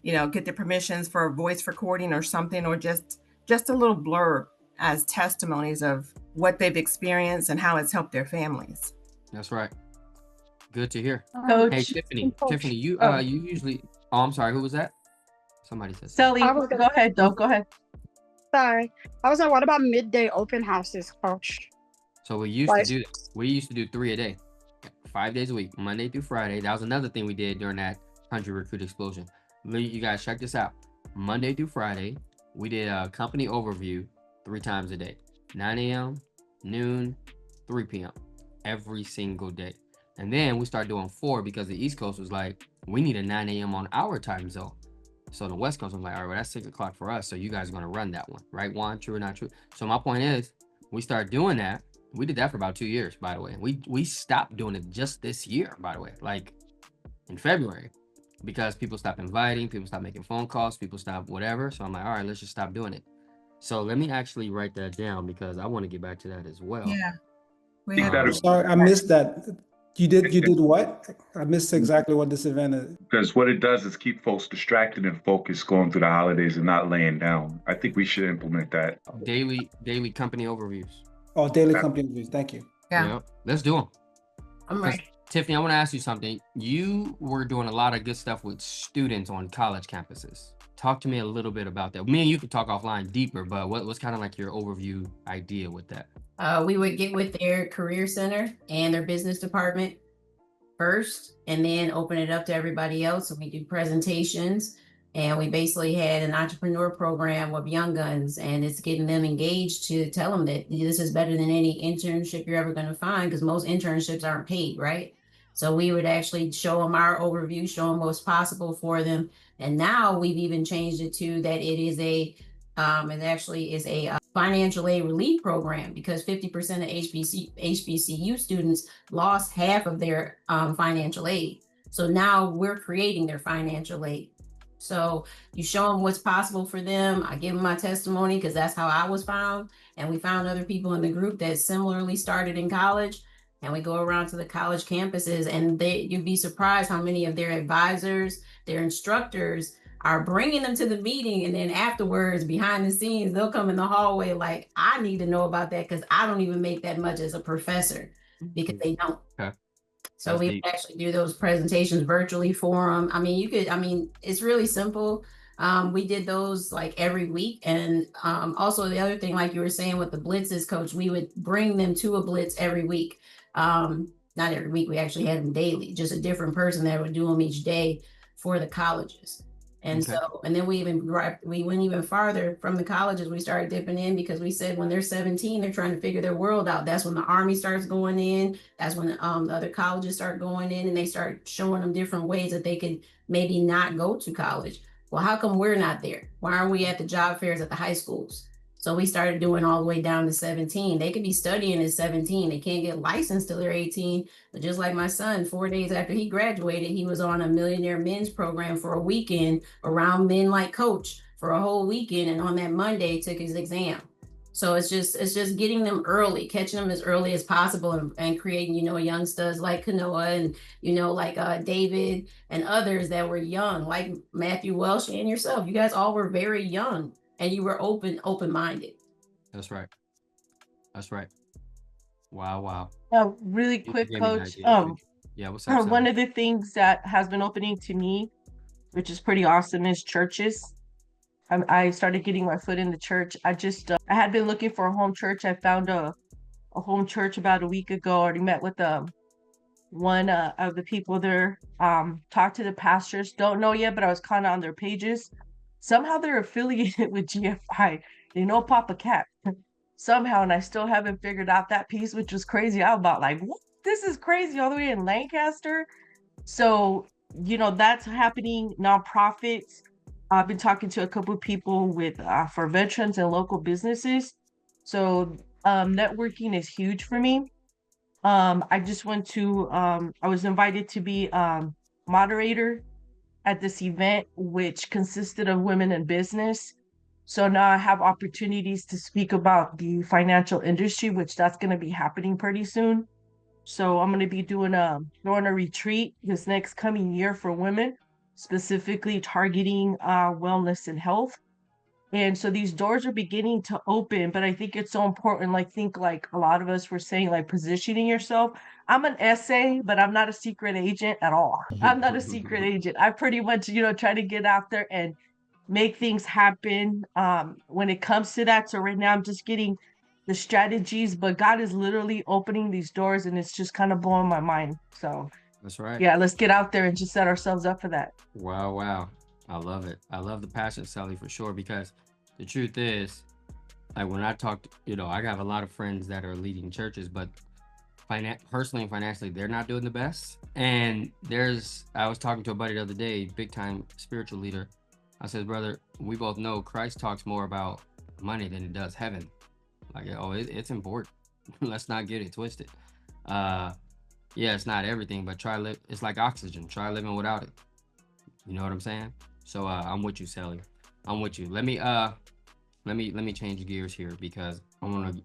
[SPEAKER 6] get their permissions for a voice recording or something, or just a little blurb as testimonies of what they've experienced and how it's helped their families.
[SPEAKER 1] That's right. Good to hear.
[SPEAKER 13] Coach.
[SPEAKER 1] Hey, Tiffany.
[SPEAKER 13] Coach.
[SPEAKER 1] Tiffany, you
[SPEAKER 13] Oh.
[SPEAKER 1] you usually. Oh, I'm sorry. Who was that? Somebody said.
[SPEAKER 13] Sally,
[SPEAKER 11] I was
[SPEAKER 13] go
[SPEAKER 11] gonna-
[SPEAKER 13] ahead, though. Go ahead.
[SPEAKER 11] Sorry. I was like, what about midday open houses, coach?
[SPEAKER 1] So we used
[SPEAKER 11] Like-
[SPEAKER 1] to do. We used to do 3 a day, 5 days a week, Monday through Friday. That was another thing we did during that 100 recruit explosion. You guys check this out. Monday through Friday, we did a company overview 3 times a day, 9 a.m., noon, 3 p.m. every single day. And then we started doing 4 because the East Coast was like, we need a 9 a.m. on our time zone. So the West Coast was like, all right, well, that's 6 o'clock for us. So you guys are going to run that one, right? Juan, true or not true? So my point is, we started doing that. We did that for about 2 years, by the way. We stopped doing it just this year, by the way, like in February, because people stopped inviting, people stopped making phone calls, people stopped whatever. So I'm like, all right, let's just stop doing it. So let me actually write that down because I want to get back to that as well.
[SPEAKER 6] Yeah. We
[SPEAKER 7] think
[SPEAKER 6] have-
[SPEAKER 7] that is-
[SPEAKER 4] Sorry, I missed that. You did what? I missed exactly what this event is.
[SPEAKER 7] Because what it does is keep folks distracted and focused going through the holidays and not laying down. I think we should implement that.
[SPEAKER 1] Daily company overviews.
[SPEAKER 4] Oh, daily company reviews. Thank you.
[SPEAKER 6] Yeah.
[SPEAKER 1] Yep. Let's do them.
[SPEAKER 2] I'm ready.
[SPEAKER 1] Tiffany, I want to ask you something. You were doing a lot of good stuff with students on college campuses. Talk to me a little bit about that. Me and you could talk offline deeper, but what's kind of like your overview idea with that?
[SPEAKER 2] We would get with their career center and their business department first, and then open it up to everybody else. So we do presentations, and we basically had an entrepreneur program with young guns, and it's getting them engaged to tell them that this is better than any internship you're ever going to find, because most internships aren't paid, right? So we would actually show them our overview, show them what's possible for them. And now we've even changed it to that it is a it actually is a financial aid relief program, because 50% of HBCU students lost half of their financial aid. So now we're creating their financial aid. So you show them what's possible for them. I give them my testimony because that's how I was found. And we found other people in the group that similarly started in college. And we go around to the college campuses, and you'd be surprised how many of their advisors, their instructors are bringing them to the meeting. And then afterwards, behind the scenes, they'll come in the hallway like, I need to know about that because I don't even make that much as a professor, because they don't.
[SPEAKER 1] Okay.
[SPEAKER 2] So
[SPEAKER 1] That's
[SPEAKER 2] we
[SPEAKER 1] deep.
[SPEAKER 2] actually do those presentations virtually for them. I mean, it's really simple. We did those like every week. And also the other thing, like you were saying with the blitzes, coach, we would bring them to a blitz every week. Not every week, we actually had them daily, just a different person that would do them each day for the colleges. And
[SPEAKER 1] Okay.
[SPEAKER 2] so, and then we went even farther from the colleges. We started dipping in because we said when they're 17, they're trying to figure their world out. That's when the Army starts going in. That's when the other colleges start going in, and they start showing them different ways that they could maybe not go to college. Well, how come we're not there? Why aren't we at the job fairs at the high schools? So we started doing all the way down to 17. They could be studying at 17. They can't get licensed till they're 18. But just like my son, 4 days after he graduated, he was on a Millionaire Men's program for a weekend around Men Like Coach for a whole weekend. And on that Monday, took his exam. So it's just getting them early, catching them as early as possible, and creating, young studs like Kanoa and, like David and others that were young, like Matthew Welsh and yourself. You guys all were very young. And you were open-minded.
[SPEAKER 1] That's right. That's right. Wow.
[SPEAKER 13] Really
[SPEAKER 1] You
[SPEAKER 13] quick,
[SPEAKER 1] gave me an
[SPEAKER 13] coach.
[SPEAKER 1] idea. Yeah, what's up?
[SPEAKER 13] One
[SPEAKER 1] Sally?
[SPEAKER 13] of the things that has been opening to me, which is pretty awesome, is churches. I started getting my foot in the church. I had been looking for a home church. I found a home church about a week ago. I already met with one of the people there. Talked to the pastors. Don't know yet, but I was kind of on their pages. Somehow they're affiliated with GFI. They know Papa Cat somehow, and I still haven't figured out that piece, which was crazy. I was about like, what? This is crazy, all the way in Lancaster. So, that's happening. Nonprofits. I've been talking to a couple of people with for veterans and local businesses. So networking is huge for me. I just went to I was invited to be moderator at this event, which consisted of women in business. So now I have opportunities to speak about the financial industry, which that's going to be happening pretty soon. So I'm going to be doing a retreat this next coming year for women, specifically targeting wellness and health. And so these doors are beginning to open, but I think it's so important. Like a lot of us were saying, like positioning yourself. I'm an SA, but I'm not a secret agent at all. I'm not a secret agent. I pretty much, try to get out there and make things happen when it comes to that. So right now I'm just getting the strategies, but God is literally opening these doors and it's just kind of blowing my mind. So
[SPEAKER 1] That's right.
[SPEAKER 13] yeah, let's get out there and just set ourselves up for that.
[SPEAKER 1] Wow, wow. I love it. I love the passion, Sally, for sure, because the truth is, like when I talked, I have a lot of friends that are leading churches, but personally and financially, they're not doing the best. And I was talking to a buddy the other day, big time spiritual leader. I said, brother, we both know Christ talks more about money than it does heaven. Like, it's important. Let's not get it twisted. Yeah, it's not everything, but it's like oxygen. Try living without it. You know what I'm saying? So I'm with you, Sally. I'm with you. Let me change gears here because I want to,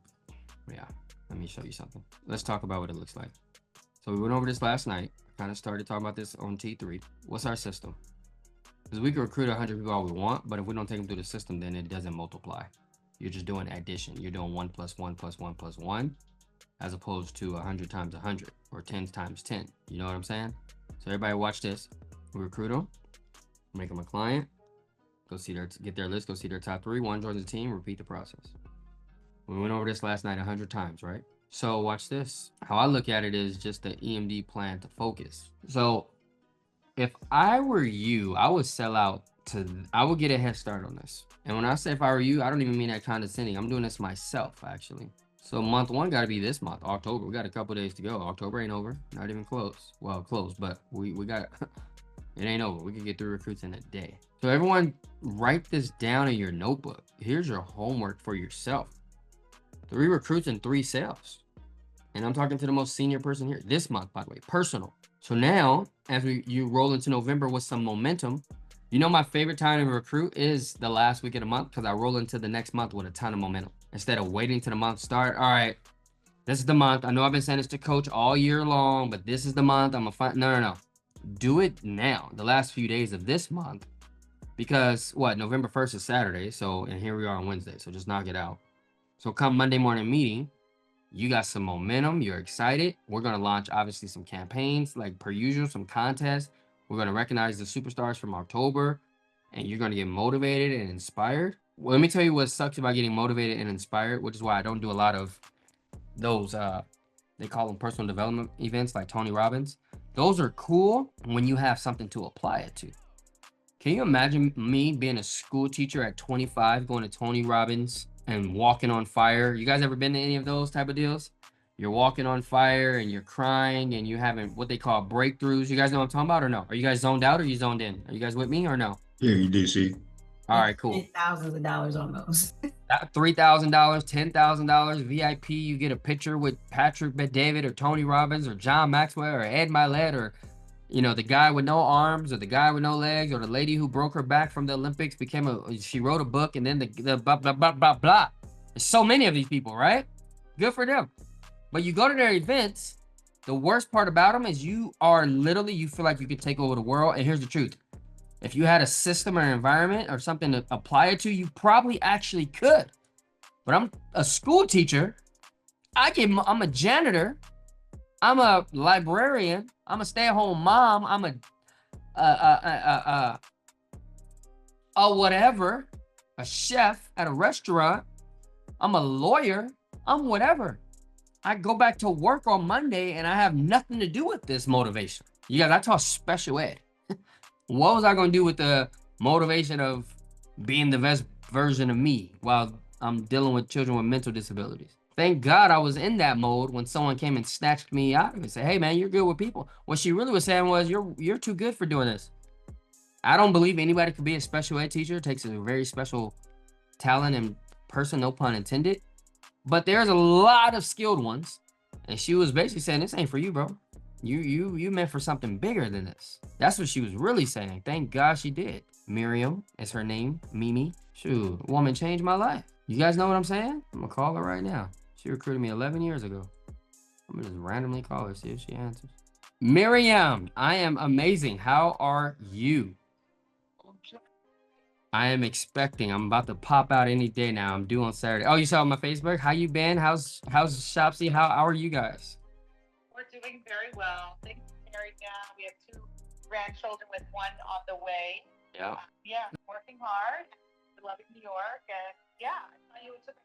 [SPEAKER 1] let me show you something. Let's talk about what it looks like. So we went over this last night. Kind of started talking about this on T3. What's our system? Because we can recruit 100 people all we want, but if we don't take them through the system, then it doesn't multiply. You're just doing addition. You're doing 1 + 1 + 1 + 1, as opposed to 100 times 100 or 10 times 10. You know what I'm saying? So everybody watch this. We recruit them, make them a client, get their list, go see their top 3, 1 joins the team, repeat the process. We went over this last night 100 times, right? So watch this. How I look at it is just the EMD plan to focus. So if I were you, I would I would get a head start on this. And when I say if I were you, I don't even mean that condescending. I'm doing this myself, actually. So month 1 got to be this month, October. We got a couple days to go. October ain't over. Not even close. Well, close, but we got it ain't over. We can get 3 recruits in a day. So everyone, write this down in your notebook. Here's your homework for yourself. 3 recruits and 3 sales. And I'm talking to the most senior person here this month, by the way, personal. So now, as you roll into November with some momentum, my favorite time to recruit is the last week of the month because I roll into the next month with a ton of momentum. Instead of waiting to the month start, all right, this is the month. I know I've been saying this to coach all year long, but this is the month. I'm going to find, no. Do it now, the last few days of this month, because November 1st is Saturday. So, and here we are on Wednesday. So just knock it out. So come Monday morning meeting, you got some momentum. You're excited. We're going to launch, obviously, some campaigns, like per usual, some contests. We're going to recognize the superstars from October, and you're going to get motivated and inspired. Well, let me tell you what sucks about getting motivated and inspired, which is why I don't do a lot of those, they call them personal development events like Tony Robbins. Those are cool when you have something to apply it to. Can you imagine me being a school teacher at 25, going to Tony Robbins and walking on fire? You guys ever been to any of those type of deals? You're walking on fire and you're crying and you're having what they call breakthroughs. You guys know what I'm talking about or no? Are you guys zoned out or are you zoned in? Are you guys with me or no?
[SPEAKER 12] Yeah, you DC.
[SPEAKER 1] All right, cool.
[SPEAKER 2] Thousands of dollars on those.
[SPEAKER 1] $3,000, $10,000 VIP. You get a picture with Patrick Bet-David or Tony Robbins or John Maxwell or Ed Milet or, the guy with no arms or the guy with no legs or the lady who broke her back from the Olympics she wrote a book and then the blah, blah, blah, blah, blah. There's so many of these people, right? Good for them. But you go to their events, the worst part about them is you feel like you could take over the world. And here's the truth. If you had a system or an environment or something to apply it to, you probably actually could. But I'm a school teacher. I'm a janitor. I'm a librarian. I'm a stay-at-home mom. I'm a whatever, a chef at a restaurant. I'm a lawyer. I'm whatever. I go back to work on Monday and I have nothing to do with this motivation. You guys, I taught special ed. What was I going to do with the motivation of being the best version of me while I'm dealing with children with mental disabilities? Thank God I was in that mode when someone came and snatched me out of it and said, hey man, you're good with people. What she really was saying was, you're too good for doing this. I don't believe anybody could be a special ed teacher. It takes a very special talent and person, no pun intended. But there's a lot of skilled ones. And she was basically saying, this ain't for you, bro. You meant for something bigger than this. That's what she was really saying. Thank God she did. Miriam is her name. Mimi. Shoot, woman changed my life. You guys know what I'm saying? I'm gonna call her right now. She recruited me 11 years ago. I'm gonna just randomly call her, see if she answers. Miriam, I am amazing. How are you? I am expecting. I'm about to pop out any day now. I'm due on Saturday. Oh, you saw my Facebook? How you been? How's Shopsy? How are you guys?
[SPEAKER 14] We're doing very well. Things are married now. We have 2 grandchildren with 1 on the way.
[SPEAKER 1] Yeah.
[SPEAKER 14] Yeah, working hard. Loving New York, and yeah, I saw you took.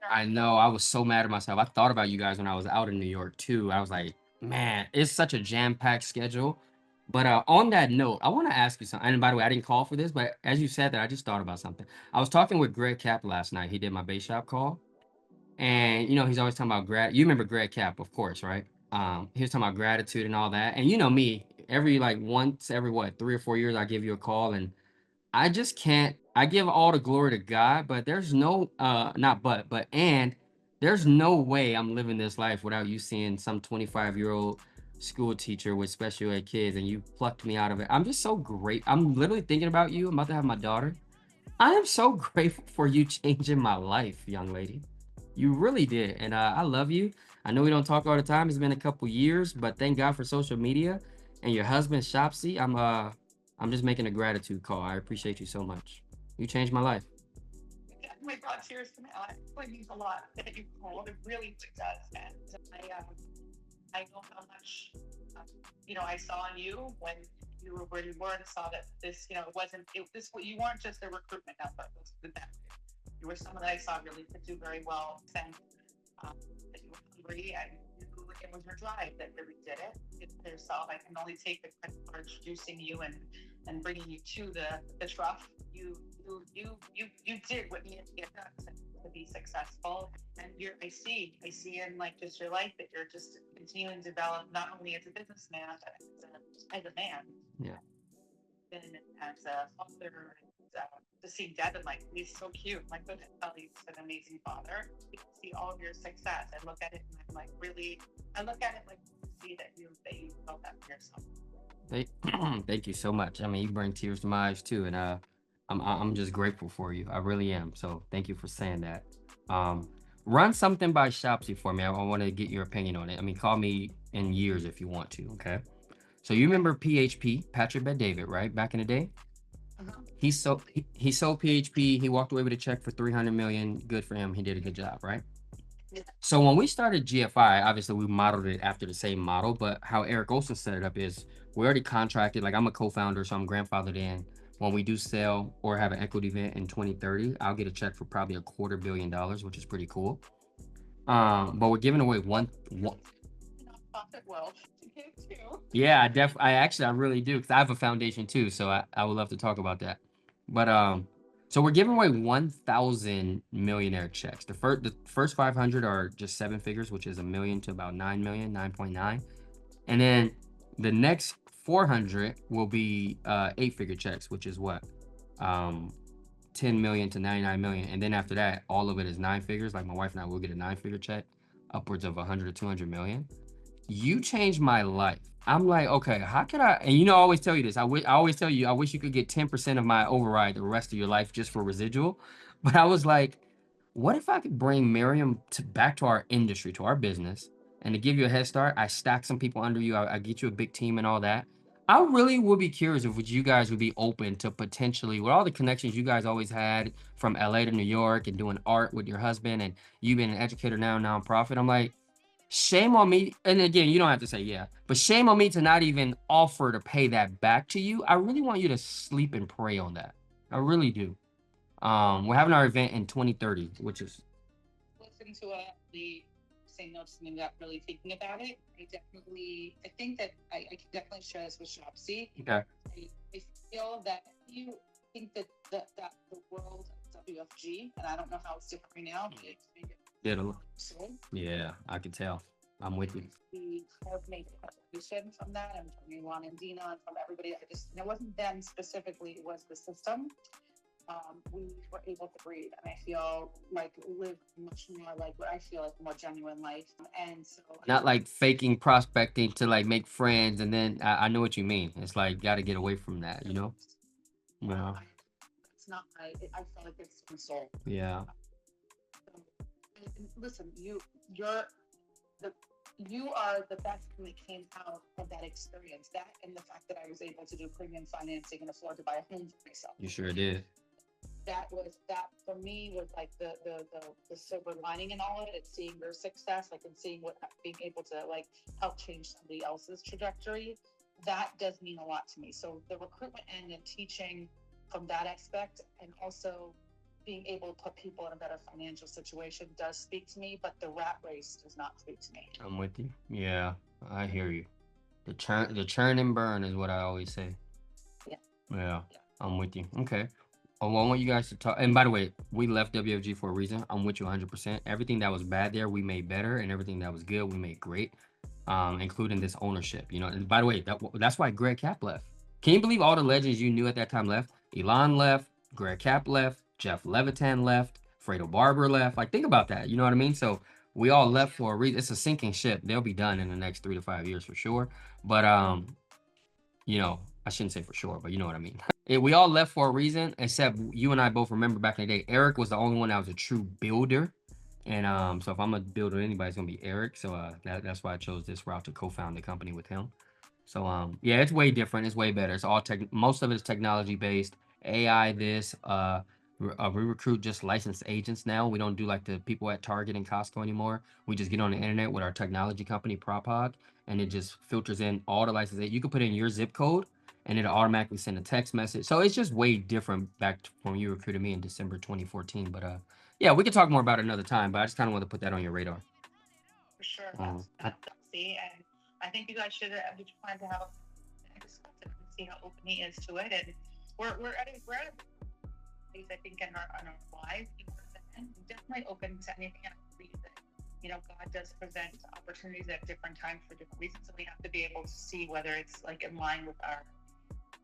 [SPEAKER 1] I know. I was so mad at myself. I thought about you guys when I was out in New York too. I was like, man, it's such a jam-packed schedule. But on that note, I want to ask you something. And by the way, I didn't call for this, but as you said that, I just thought about something. I was talking with Greg Cap last night. He did my base shop call. And he's always talking about you remember Greg Cap, of course, right? He was talking about gratitude and all that. And you know me, every once every 3 or 4 years, I give you a call, and I just can't. I give all the glory to God, but there's no not but and there's no way I'm living this life without you seeing some 25-year-old school teacher with special ed kids, and you plucked me out of it. I'm just so great. I'm literally thinking about you. I'm about to have my daughter. I am so grateful for you changing my life, young lady. You really did, and I love you. I know we don't talk all the time. It's been a couple years, but thank God for social media and your husband, Shopsy. I'm just making a gratitude call. I appreciate you so much. You changed my life.
[SPEAKER 14] My God, tears to my eyes. It means a lot that you called. It really does. And I know how much I saw in you when you were where you were, and saw that this it wasn't you weren't just a recruitment effort. You were someone that I saw really could do very well. And that you were hungry, and it was your drive that really did it. It's for yourself. I can only take the credit for introducing you and bringing you to the trough. You did what needed to get done to be successful. And I see in just your life that you're just continuing to develop, not only as a businessman, but as a man.
[SPEAKER 1] Yeah.
[SPEAKER 14] And as a father, to see Devin, he's so cute. My goodness, he's an amazing father. You can see all of your success. I look at it and I'm to see that you felt that for yourself.
[SPEAKER 1] Thank you so much. I mean, you bring tears to my eyes too, and I'm just grateful for you. I really am. So thank you for saying that. Run something by Shopsy for me. I want to get your opinion on it. I mean, call me in years if you want to. Okay. So you remember PHP, Patrick Bet-David, right? Back in the day. He sold PHP. He walked away with a check for 300 million. Good for him. He did a good job, right? So when we started GFI, obviously we modeled it after the same model, but how Eric Olson set it up is we already contracted. I'm a co-founder, so I'm grandfathered in. When we do sell or have an equity event in 2030, I'll get a check for probably $250 million, which is pretty cool. But we're giving away one. Yeah, I really do, because I have a foundation too, so I would love to talk about that. But so we're giving away 1,000 millionaire checks. The first 500 are just 7 figures, which is $1 million to about 9 million, 9.9, and then the next 400 will be 8-figure checks, which is what 10 million to 99 million, and then after that, all of it is 9 figures. Like my wife and I will get a 9-figure check, upwards of 100 to 200 million. You changed my life. I'm like, okay, how can I? And I always tell you this. I always tell you, I wish you could get 10% of my override the rest of your life just for residual. But I was like, what if I could bring Miriam back to our industry, to our business, and to give you a head start? I stack some people under you. I get you a big team and all that. I really would be curious if you guys would be open to potentially, with all the connections you guys always had from LA to New York and doing art with your husband, and you being an educator now, nonprofit. I'm like, shame on me. And again, you don't have to say yeah, but shame on me to not even offer to pay that back to you. I really want you to sleep and pray on that. I really do. We're having our event in 2030, which is.
[SPEAKER 14] Listen to the saying no to something without really thinking about it. I think that I can definitely share this with Shopsy.
[SPEAKER 1] Okay.
[SPEAKER 14] I feel that you think that the world of WFG, and I don't know how it's different right now, but it's made it.
[SPEAKER 1] Yeah, I can tell. I'm with you.
[SPEAKER 14] We have made a contribution from that, and from Ron and Dina, and from everybody. It wasn't them specifically, it was the system. We were able to breathe, and I feel like live much more like what I feel like a more genuine life. And so
[SPEAKER 1] not like faking prospecting to make friends, and then I know what you mean. It's like got to get away from that, Yeah.
[SPEAKER 14] It's not. I feel like it's my soul.
[SPEAKER 1] Yeah.
[SPEAKER 14] Listen, you are the best thing that came out of that experience. That and the fact that I was able to do premium financing and afford to buy a home for myself.
[SPEAKER 1] You sure did.
[SPEAKER 14] that for me was like the silver lining in all of it. It's seeing your success, like, and seeing what being able to like help change somebody else's trajectory. That does mean a lot to me. So the recruitment end and teaching from that aspect, and also being able to put people in a better financial situation does speak to me, but the rat race does not speak to me.
[SPEAKER 1] I'm with you. Yeah, I hear you. The churn and burn is what I always say.
[SPEAKER 14] Yeah.
[SPEAKER 1] Yeah, I'm with you. Okay. Oh, well, I want you guys to talk. And by the way, we left WFG for a reason. I'm with you 100%. Everything that was bad there, we made better, and everything that was good, we made great, including this ownership. You know, and by the way, that's why Greg Cap left. Can you believe all the legends you knew at that time left? Elon left, Greg Cap left, Jeff Levitan left, Fredo Barber left. Like, think about that. You know what I mean? So we all left for a reason. It's a sinking ship. They'll be done in the next 3 to 5 years for sure. But you know, I shouldn't say for sure, but you know what I mean. We all left for a reason, except you and I both remember back in the day, Eric was the only one that was a true builder. And so if I'm a builder, anybody's gonna be Eric. So that's why I chose this route to co-found the company with him. So yeah, it's way different. It's way better. It's all most of it is technology based. AI, we recruit just licensed agents now. We don't do like the people at Target and Costco anymore. We just get on the internet with our technology company, Propod, and it just filters in all the licenses. You can put in your zip code and it'll automatically send a text message. So it's just way different back when you recruited me in December 2014. But yeah, we could talk more about it another time, but I just kind of want to put that on your radar.
[SPEAKER 14] For sure. See, and I think you guys should plan to have a discussion and see how open he is to it. And we're at a place, I think, in our lives, and definitely open to anything. And I believe that, you know, God does present opportunities at different times for different reasons, and we have to be able to see whether it's like in line with our,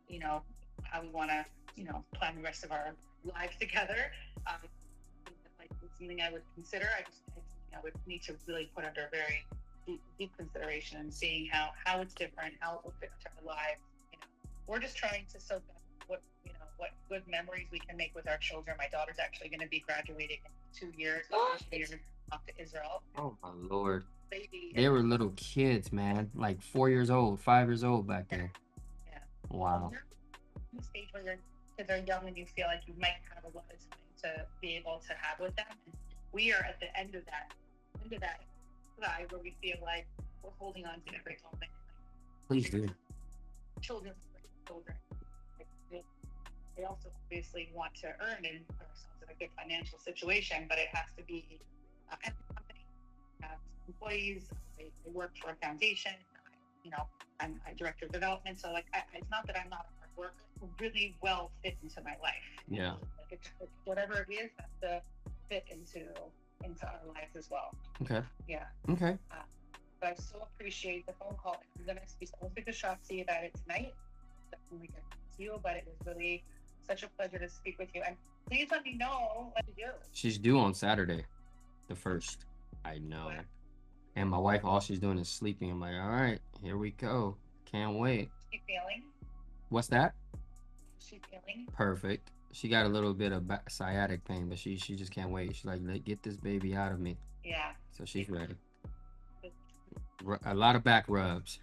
[SPEAKER 14] you know, how we want to, you know, plan the rest of our lives together. Like it's something I would consider. I would need to really put under very deep consideration and seeing how it's different, how it will fit into our lives. You know, we're just trying to soak up what good memories we can make with our children. My daughter's actually going to be graduating in 2 years. Off to Israel.
[SPEAKER 1] Oh my Lord.
[SPEAKER 14] Baby.
[SPEAKER 1] They were little kids, man, like 4 years old, 5 years old back there.
[SPEAKER 14] Yeah.
[SPEAKER 1] Wow.
[SPEAKER 14] You're in the stage where your kids are young and you feel like you might have a lot of time to be able to have with them. And we are at the end of that side where we feel like we're holding on to every moment.
[SPEAKER 1] Please do.
[SPEAKER 14] Children. They also obviously want to earn and put ourselves in a good financial situation, but it has to be at the company. Employees, they work for a foundation. You know, I'm a director of development, so like it's not that I'm not a hard worker. It's really well fit into my life.
[SPEAKER 1] Yeah.
[SPEAKER 14] Like it's whatever it is, has to fit into our lives as well.
[SPEAKER 1] Okay.
[SPEAKER 14] Yeah.
[SPEAKER 1] Okay.
[SPEAKER 14] But I so appreciate the phone call. I'm gonna speak to Shotzi about it tonight. Definitely get to you, but it was really such a pleasure to speak with you. And please let me know what to do.
[SPEAKER 1] She's due on Saturday, the 1st. I know.
[SPEAKER 14] What?
[SPEAKER 1] And my wife, all she's doing is sleeping. I'm like, all right, here we go. Can't wait.
[SPEAKER 14] She feeling?
[SPEAKER 1] What's that?
[SPEAKER 14] She feeling?
[SPEAKER 1] Perfect. She got a little bit of sciatic pain, but she just can't wait. She's like, get this baby out of me.
[SPEAKER 14] Yeah.
[SPEAKER 1] So she's ready. A lot of back rubs.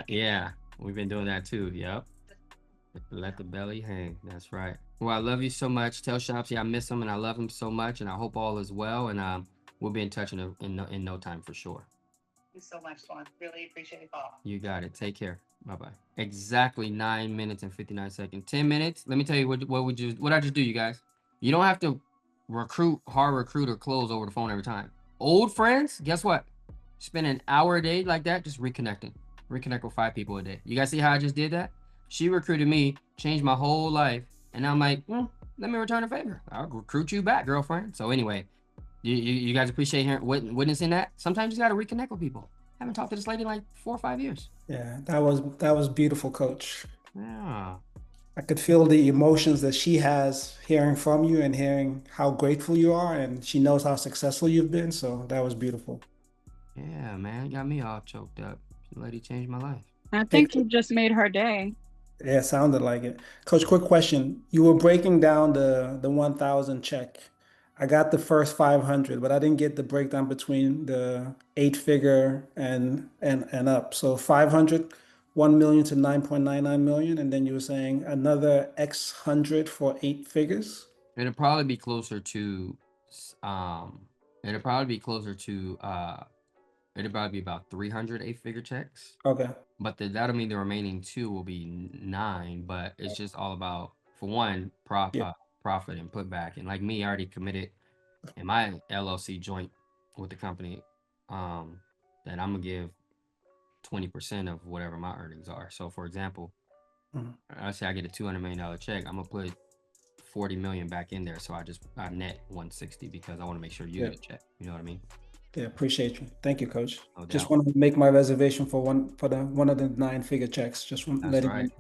[SPEAKER 1] Yeah, we've been doing that too. Yep. Let the belly hang. That's right. Well, I love you so much. Tell Shopsy I miss him and I love him so much, and I hope all is well. And we'll be in touch in no time for sure.
[SPEAKER 14] Thank you so much, Juan. Really appreciate the call.
[SPEAKER 1] You got it. Take care. Bye-bye. Exactly 9 minutes and 59 seconds. 10 minutes. Let me tell you what I just do, you guys. You don't have to hard recruit or close over the phone every time. Old friends, guess what? Spend an hour a day like that, just reconnecting. Reconnect with 5 people a day. You guys see how I just did that? She recruited me, changed my whole life. And I'm like, let me return a favor. I'll recruit you back, girlfriend. So anyway, you guys appreciate witnessing that? Sometimes you got to reconnect with people. I haven't talked to this lady in like 4 or 5 years.
[SPEAKER 4] Yeah, that was beautiful, Coach.
[SPEAKER 1] Yeah.
[SPEAKER 4] I could feel the emotions that she has hearing from you and hearing how grateful you are, and she knows how successful you've been. So that was beautiful.
[SPEAKER 1] Yeah, man, got me all choked up. The lady changed my life.
[SPEAKER 11] I think you just made her day.
[SPEAKER 4] Yeah, it sounded like it. Coach, quick question. You were breaking down the 1,000 check. I got the first 500, but I didn't get the breakdown between the 8-figure and up. So 500, 1 million to 9.99 million, and then you were saying another X hundred for 8 figures.
[SPEAKER 1] It'll probably be closer to, it'll probably be closer to, it'll probably be about 300 8-figure checks.
[SPEAKER 4] Okay.
[SPEAKER 1] But that'll mean the remaining 2 will be 9. But it's just all about, for one, profit and put back. And like me, I already committed in my LLC joint with the company, that I'm gonna give 20% of whatever my earnings are. So for example, I say I get a $200 million check, I'm gonna put 40 million back in there. So I net 160 because I want to make sure you get a check. You know what I mean?
[SPEAKER 4] Yeah, appreciate you. Thank you, Coach.
[SPEAKER 1] No
[SPEAKER 4] Just
[SPEAKER 1] doubt.
[SPEAKER 4] want to make my reservation for one of the 9-figure checks. Just want
[SPEAKER 1] That's
[SPEAKER 4] letting
[SPEAKER 1] right.
[SPEAKER 4] you.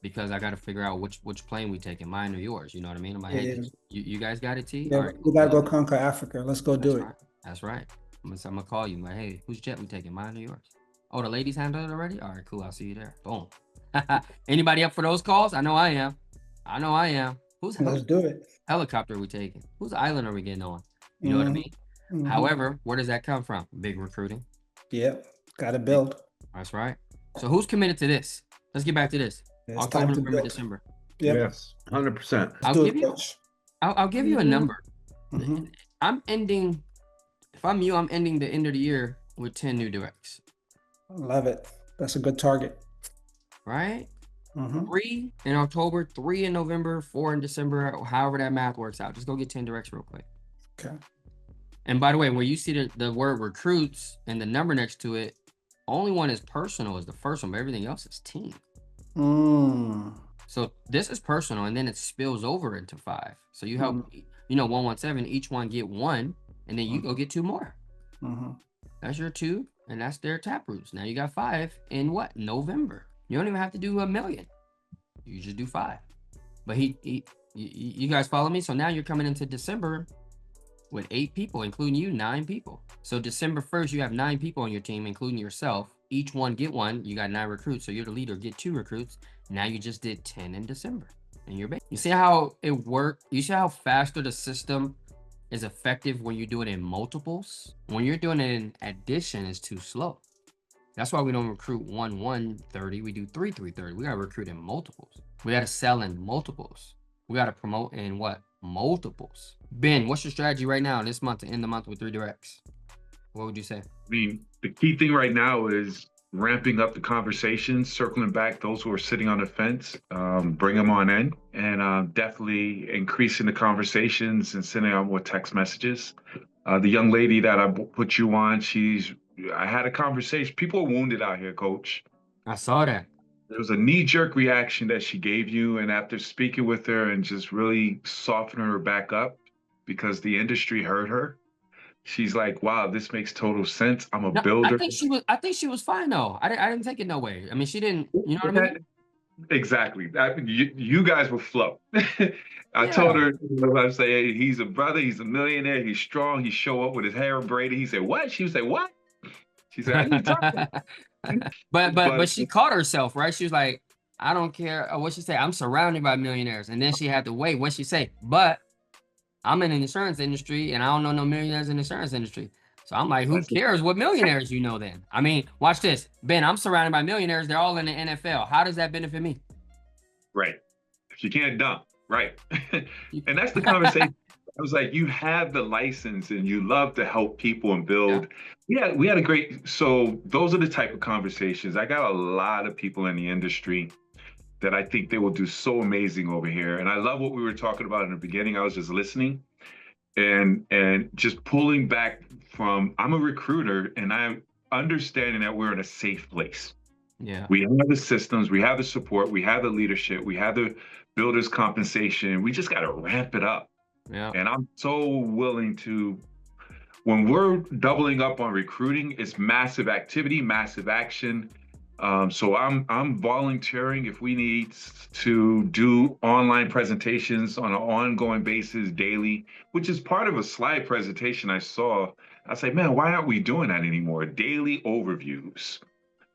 [SPEAKER 1] Because I got to figure out which plane we taking, mine or yours. You know what I mean? I'm like,
[SPEAKER 4] Yeah,
[SPEAKER 1] hey,
[SPEAKER 4] yeah.
[SPEAKER 1] you guys got it, T?
[SPEAKER 4] Yeah,
[SPEAKER 1] All right,
[SPEAKER 4] we gotta
[SPEAKER 1] cool.
[SPEAKER 4] go conquer Africa. Let's go do
[SPEAKER 1] That's
[SPEAKER 4] it.
[SPEAKER 1] right. That's right. I'm gonna call you. I'm like, hey, whose jet we taking, mine or yours? Oh, the ladies handled it already? All right, cool. I'll see you there. Boom. Anybody up for those calls? I know I am. I know I am.
[SPEAKER 4] Let's do it.
[SPEAKER 1] Helicopter we taking? Whose island are we getting on? You know what I mean?
[SPEAKER 4] Mhm.
[SPEAKER 1] However, where does that come from? Big recruiting.
[SPEAKER 4] Yep, gotta build.
[SPEAKER 1] That's right. So who's committed to this? Let's get back to this.
[SPEAKER 4] It's
[SPEAKER 1] October,
[SPEAKER 4] time to
[SPEAKER 1] November,
[SPEAKER 4] build.
[SPEAKER 1] December.
[SPEAKER 4] Yep.
[SPEAKER 5] Yes, 100%.
[SPEAKER 1] I'll
[SPEAKER 4] do
[SPEAKER 1] give
[SPEAKER 4] it,
[SPEAKER 1] you.
[SPEAKER 4] Coach.
[SPEAKER 1] I'll give you a number.
[SPEAKER 4] Mhm.
[SPEAKER 1] I'm ending. If I'm you, I'm ending the end of the year with 10 new directs.
[SPEAKER 4] Love it. That's a good target.
[SPEAKER 1] Right?
[SPEAKER 4] Mhm.
[SPEAKER 1] 3 in October, 3 in November, 4 in December, however that math works out. Just go get 10 directs real quick.
[SPEAKER 4] Okay.
[SPEAKER 1] And by the way, when you see the word recruits and the number next to it, only one is personal is the first one, but everything else is team. So this is personal, and then it spills over into 5. So you help, 117, each one get 1, and then you go get 2 more.
[SPEAKER 4] Mhm.
[SPEAKER 1] That's your 2, and that's their taproots. Now you got 5 in what? November. You don't even have to do a million. You just do 5. But you guys follow me? So now you're coming into December with 8 people, including you, 9 people. So December 1st, you have 9 people on your team, including yourself. Each one get 1. You got 9 recruits. So you're the leader, get 2 recruits. Now you just did 10 in December. And you're You see how it worked? You see how faster the system is effective when you do it in multiples? When you're doing it in addition, it's too slow. That's why we don't recruit 1-1-30. We do 3-3-30. We got to recruit in multiples. We got to sell in multiples. We got to promote in what? Multiples. Ben, what's your strategy right now this month to end the month with 3 directs? What would you say?
[SPEAKER 7] I mean, the key thing right now is ramping up the conversations, circling back those who are sitting on the fence, bring them on in, and definitely increasing the conversations and sending out more text messages. The young lady that I put you on, I had a conversation. People are wounded out here, Coach.
[SPEAKER 1] I saw that.
[SPEAKER 7] There was a knee-jerk reaction that she gave you, and after speaking with her and just really softening her back up because the industry heard her, she's like, wow, this makes total sense. I'm a builder.
[SPEAKER 1] I think she was fine though. I didn't take it no way. I mean, she didn't, you know what I mean?
[SPEAKER 7] Exactly. You guys will flow. I told her, I say, hey, he's a brother, he's a millionaire, he's strong, he show up with his hair braided. He said, what? She was like, what? She said, I need to talk to him.
[SPEAKER 1] But she caught herself, right? She was like, I don't care. What she say? I'm surrounded by millionaires. And then she had to wait. What she say? But I'm in the insurance industry and I don't know no millionaires in the insurance industry. So I'm like, who cares what millionaires you know then? I mean, watch this. Ben, I'm surrounded by millionaires. They're all in the NFL. How does that benefit me?
[SPEAKER 7] Right. If you can't dump, right. And that's the conversation. I was like, you have the license and you love to help people and build. Yeah, we had a great, so those are the type of conversations. I got a lot of people in the industry that I think they will do so amazing over here. And I love what we were talking about in the beginning. I was just listening and just pulling back from, I'm a recruiter and I'm understanding that we're in a safe place.
[SPEAKER 1] Yeah.
[SPEAKER 7] We have the systems, we have the support, we have the leadership, we have the builders compensation. We just got to ramp it up.
[SPEAKER 1] Yeah.
[SPEAKER 7] And I'm so willing to, when we're doubling up on recruiting, it's massive activity, massive action. So I'm volunteering if we need to do online presentations on an ongoing basis daily, which is part of a slide presentation I saw. I say, man, why aren't we doing that anymore? Daily overviews.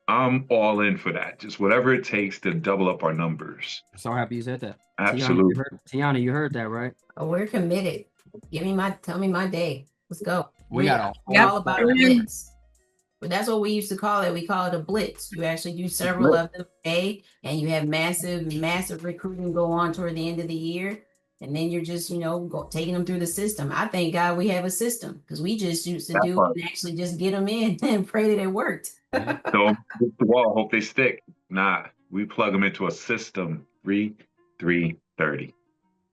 [SPEAKER 7] I'm all in for that. Just whatever it takes to double up our numbers.
[SPEAKER 1] So happy you said that.
[SPEAKER 7] Absolutely.
[SPEAKER 1] Tiana, you heard that, right?
[SPEAKER 2] Oh, we're committed. Tell me my day. Let's go.
[SPEAKER 1] We got
[SPEAKER 2] we're all about events. But that's what we used to call it. We call it a blitz. You actually do several of them a day, and you have massive recruiting go on toward the end of the year. And then you're just, taking them through the system. I thank God we have a system because we just used to do it and actually just get them in and pray that it worked.
[SPEAKER 7] Don't hit the wall, hope they stick. Nah, we plug them into a system 3-3-30.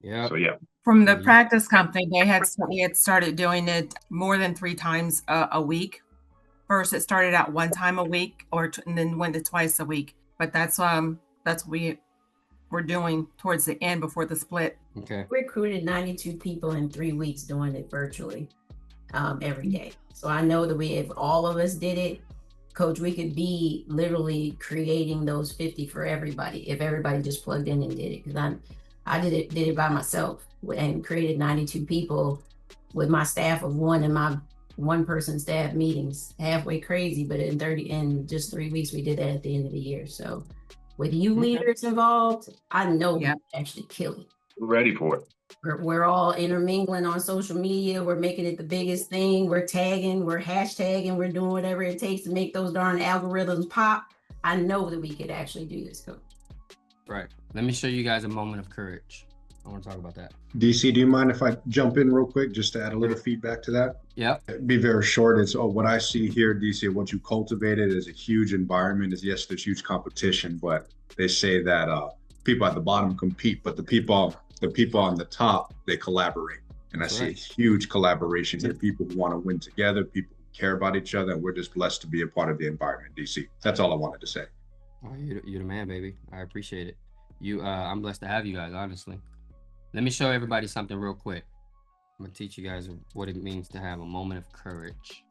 [SPEAKER 1] Yeah.
[SPEAKER 7] So yeah.
[SPEAKER 6] From the practice company, we had started doing it more than 3 times a week. First, it started out 1 time a week, and then went to twice a week. But that's what we're doing towards the end before the split.
[SPEAKER 1] Okay.
[SPEAKER 2] Recruited 92 people in 3 weeks doing it virtually every day. So I know that if all of us did it, Coach, we could be literally creating those 50 for everybody if everybody just plugged in and did it. Because I did it by myself and created 92 people with my staff of 1 and my 1-person staff meetings. Halfway crazy, but in just 3 weeks we did that at the end of the year. So with you leaders involved, I know we actually kill it.
[SPEAKER 7] We're ready for it.
[SPEAKER 2] We're all intermingling on social media. We're making it the biggest thing. We're tagging, we're hashtagging, we're doing whatever it takes to make those darn algorithms pop. I know that we could actually do this, Coach.
[SPEAKER 1] Right. Let me show you guys a moment of courage. I want to talk about that.
[SPEAKER 12] DC, do you mind if I jump in real quick just to add a little feedback to that?
[SPEAKER 1] Yep.
[SPEAKER 12] Be very short. It's what I see here, DC, what you cultivated is a huge environment. Is yes, there's huge competition, but they say that people at the bottom compete, but the people on the top, they collaborate. And I see a huge collaboration here. People who want to win together, people who care about each other, and we're just blessed to be a part of the environment, DC. That's all I wanted to say.
[SPEAKER 1] Oh, you're the man, baby. I appreciate it. I'm blessed to have you guys, honestly. Let me show everybody something real quick. I'm gonna teach you guys what it means to have a moment of courage.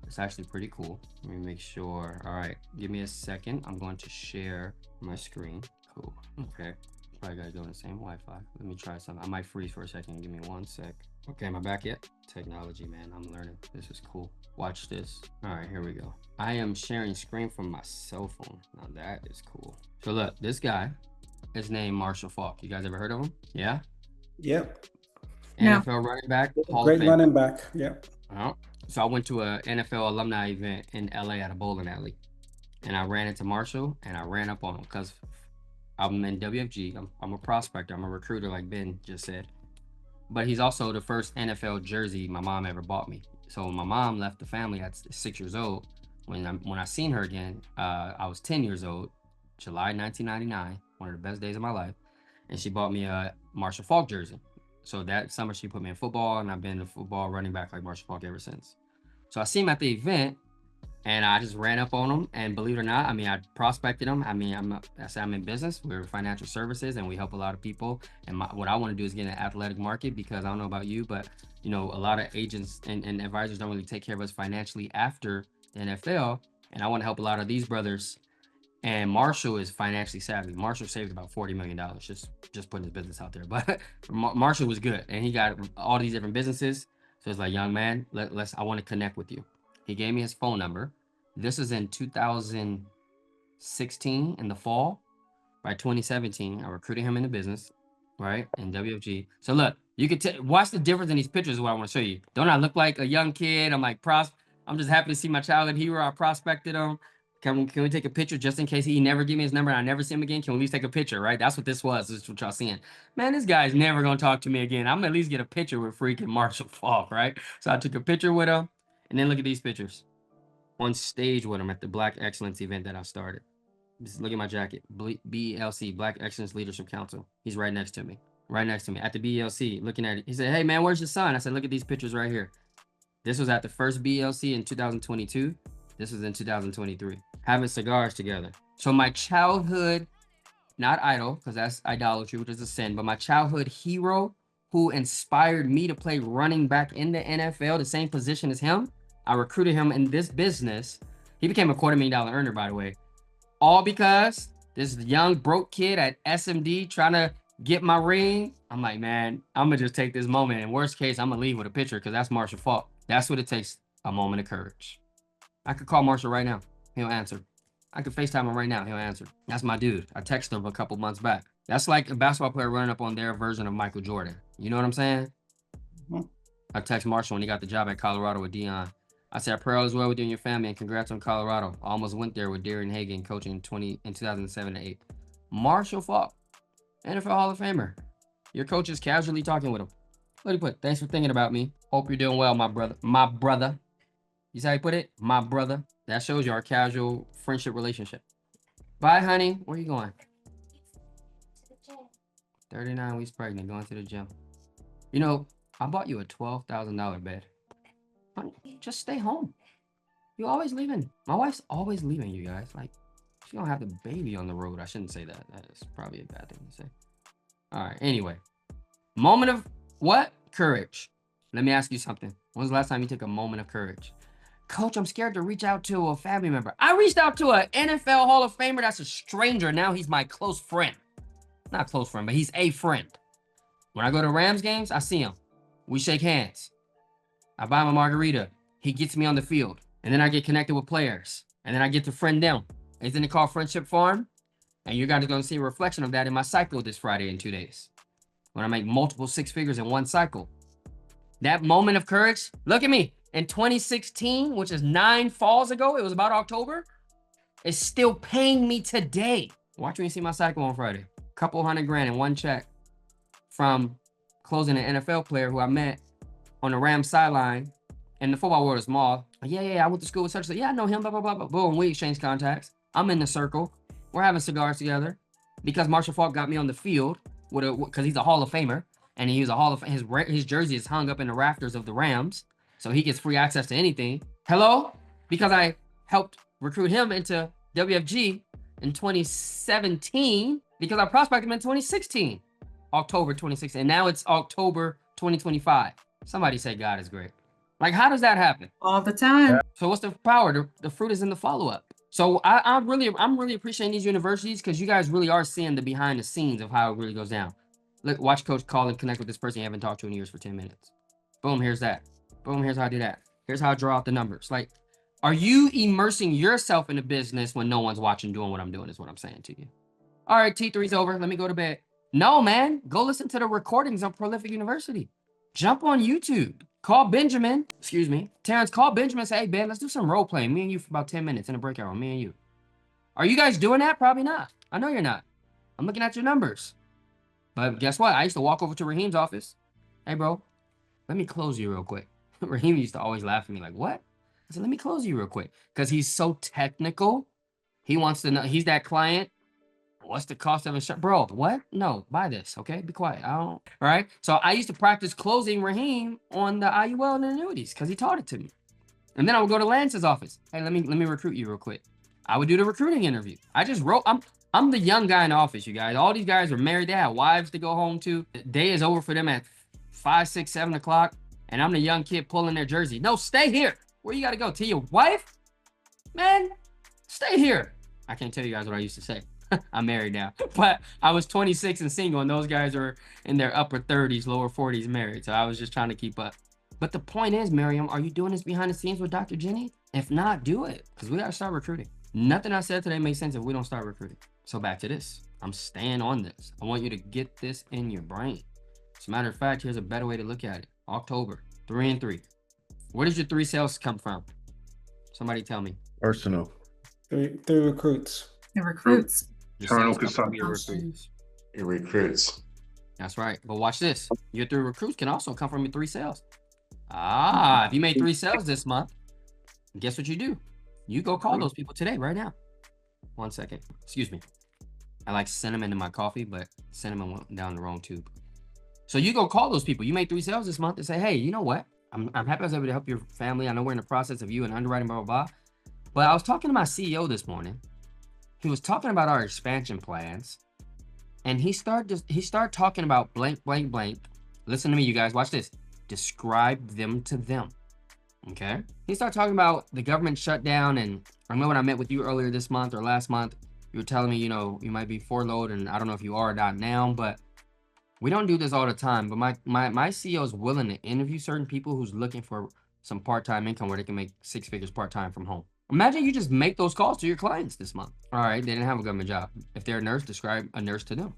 [SPEAKER 1] It's actually pretty cool. Let me make sure. All right, give me a second. I'm going to share my screen. Cool. Okay. Probably gotta go on the same Wi-Fi. Let me try something. I might freeze for a second. Give me 1 sec. Okay, am I back yet? Technology, man. I'm learning. This is cool. Watch this. All right, here we go. I am sharing screen from my cell phone. Now that is cool. So look, this guy is named Marshall Faulk. You guys ever heard of him? Yeah?
[SPEAKER 4] Yep.
[SPEAKER 1] NFL running back.
[SPEAKER 4] Great running back. Yep.
[SPEAKER 1] So I went to a NFL alumni event in LA at a bowling alley. And I ran into Marshall and I ran up on him because I'm in WFG. I'm a prospector. I'm a recruiter, like Ben just said. But he's also the first NFL jersey my mom ever bought me. So when my mom left the family at 6 years old, when I seen her again, I was 10 years old, July 1999, one of the best days of my life. And she bought me a Marshall Faulk jersey. So that summer she put me in football, and I've been a football running back like Marshall Faulk ever since. So I see him at the event, and I just ran up on him. And believe it or not, I prospected him. I said I'm in business. We're financial services, and we help a lot of people. And what I want to do is get in an athletic market because I don't know about you, but a lot of agents and advisors don't really take care of us financially after the NFL. And I want to help a lot of these brothers. And Marshall is financially savvy. Marshall saved about $40 million just putting his business out there. But Marshall was good, and he got all these different businesses. So it's like, young man, I want to connect with you. He gave me his phone number. This is in 2016 in the fall. By 2017, I recruited him in the business, right, in WFG. So look, you could watch the difference in these pictures is what I want to show you. Don't I look like a young kid? I'm like, I'm just happy to see my childhood hero. I prospected him. Can we take a picture just in case he never give me his number and I never see him again? Can we at least take a picture, right? That's what this was. This is what y'all seeing. Man, this guy's never going to talk to me again. I'm going to at least get a picture with freaking Marshall Faulk, right? So I took a picture with him, and then look at these pictures. On stage with him at the Black Excellence event that I started. Just look at my jacket. BELC, Black Excellence Leadership Council. He's right next to me. Right next to me at the BELC, looking at it. He said, hey, man, where's your son? I said, look at these pictures right here. This was at the first BELC in 2022. This was in 2023. Having cigars together. So my childhood, not idol, because that's idolatry, which is a sin, but my childhood hero who inspired me to play running back in the NFL, the same position as him. I recruited him in this business. He became a $250,000 earner, by the way. All because this young broke kid at SMD trying to get my ring. I'm like, man, I'm going to just take this moment. In worst case, I'm going to leave with a picture because that's Marshall Faulk. That's what it takes, a moment of courage. I could call Marshall right now. He'll answer. I could FaceTime him right now. He'll answer. That's my dude. I texted him a couple months back. That's like a basketball player running up on their version of Michael Jordan. You know what I'm saying? I text Marshall when he got the job at Colorado with Deion. I said, I pray all is well with you and your family, and congrats on Colorado. I almost went there with Darren Hagen coaching in 2007 to 8. Marshall Faulk, NFL Hall of Famer. Your coach is casually talking with him. What do you put? Thanks for thinking about me. Hope you're doing well, my brother. My brother. You see how you put it? My brother. That shows you our casual friendship relationship. Bye, honey. Where you going? 39 weeks pregnant, going to the gym. You know, I bought you a $12,000 bed. Honey, just stay home. You always leaving. My wife's always leaving, you guys. Like, she don't have the baby on the road. I shouldn't say that. That is probably a bad thing to say. All right, anyway. Moment of what? Courage. Let me ask you something. When was the last time you took a moment of courage? Coach, I'm scared to reach out to a family member. I reached out to an NFL Hall of Famer that's a stranger. Now he's my close friend. Not close friend, but he's a friend. When I go to Rams games, I see him. We shake hands. I buy him a margarita. He gets me on the field. And then I get connected with players. And then I get to friend them. Isn't it called Friendship Farm? And you guys are going to see a reflection of that in my cycle this Friday in 2 days. When I make multiple 6 figures in one cycle. That moment of courage, look at me. In 2016, which is 9 falls ago, it was about October, it's still paying me today. Watch when you see my cycle on Friday. Couple $100,000 in one check from closing an NFL player who I met on the Rams sideline. And the football world is small. Yeah, I went to school with such. Yeah, I know him, blah, blah, blah, blah. Boom, we exchange contacts. I'm in the circle. We're having cigars together because Marshall Faulk got me on the field because he's a Hall of Famer. And he was a Hall of his jersey is hung up in the rafters of the Rams. So he gets free access to anything. Hello? Because I helped recruit him into WFG in 2017 because I prospected him in 2016. October 2016. And now it's October 2025. Somebody say God is great. Like, how does that happen?
[SPEAKER 6] All the time.
[SPEAKER 1] Yeah. So what's the power? The fruit is in the follow-up. So I'm really appreciating these universities because you guys really are seeing the behind the scenes of how it really goes down. Look, watch coach call and connect with this person you haven't talked to in years for 10 minutes. Boom, here's that. Boom, here's how I do that. Here's how I draw out the numbers. Like, are you immersing yourself in a business when no one's watching doing what I'm doing is what I'm saying to you. All right, T3's over. Let me go to bed. No, man. Go listen to the recordings on Prolific University. Jump on YouTube. Call Benjamin. Excuse me. Terrence, call Benjamin and say, hey, Ben, let's do some role playing. Me and you for about 10 minutes in a breakout room. Me and you. Are you guys doing that? Probably not. I know you're not. I'm looking at your numbers. But guess what? I used to walk over to Raheem's office. Hey, bro, let me close you real quick. Raheem used to always laugh at me like, what? I said, let me close you real quick. Because he's so technical. He wants to know. He's that client. What's the cost of insurance? Bro, what? No, buy this, okay? Be quiet. I don't. All right? So I used to practice closing Raheem on the IUL and annuities because he taught it to me. And then I would go to Lance's office. Hey, let me recruit you real quick. I would do the recruiting interview. I just wrote. I'm the young guy in the office, you guys. All these guys are married. They have wives to go home to. The day is over for them at 5, 6, 7 o'clock. And I'm the young kid pulling their jersey. No, stay here. Where you got to go? To your wife? Man, stay here. I can't tell you guys what I used to say. I'm married now. But I was 26 and single, and those guys are in their upper 30s, lower 40s married. So I was just trying to keep up. But the point is, Miriam, are you doing this behind the scenes with Dr. Jenny? If not, do it. Because we got to start recruiting. Nothing I said today makes sense if we don't start recruiting. So back to this. I'm staying on this. I want you to get this in your brain. As a matter of fact, here's a better way to look at it. October, 3 and 3. Where does your 3 sales come from? Somebody tell me.
[SPEAKER 15] Personal.
[SPEAKER 4] Three recruits.
[SPEAKER 6] The recruits.
[SPEAKER 7] Internal consumption.
[SPEAKER 15] It recruits.
[SPEAKER 1] That's right. But watch this. Your 3 recruits can also come from your 3 sales. If you made 3 sales this month, guess what you do? You go call those people today, right now. 1 second. Excuse me. I like cinnamon in my coffee, but cinnamon went down the wrong tube. So you go call those people. You made 3 sales this month and say, hey, you know what? I'm happy I was able to help your family. I know we're in the process of you and underwriting, blah, blah, blah. But I was talking to my CEO this morning. He was talking about our expansion plans. And he started talking about blank, blank, blank. Listen to me, you guys. Watch this. Describe them to them. Okay? He started talking about the government shutdown. And I remember when I met with you earlier this month or last month, you were telling me, you know, you might be furloughed. And I don't know if you are or not now, but we don't do this all the time. But my CEO is willing to interview certain people who's looking for some part-time income where they can make 6 figures part-time from home. Imagine you just make those calls to your clients this month. All right, they didn't have a government job. If they're a nurse, describe a nurse to them.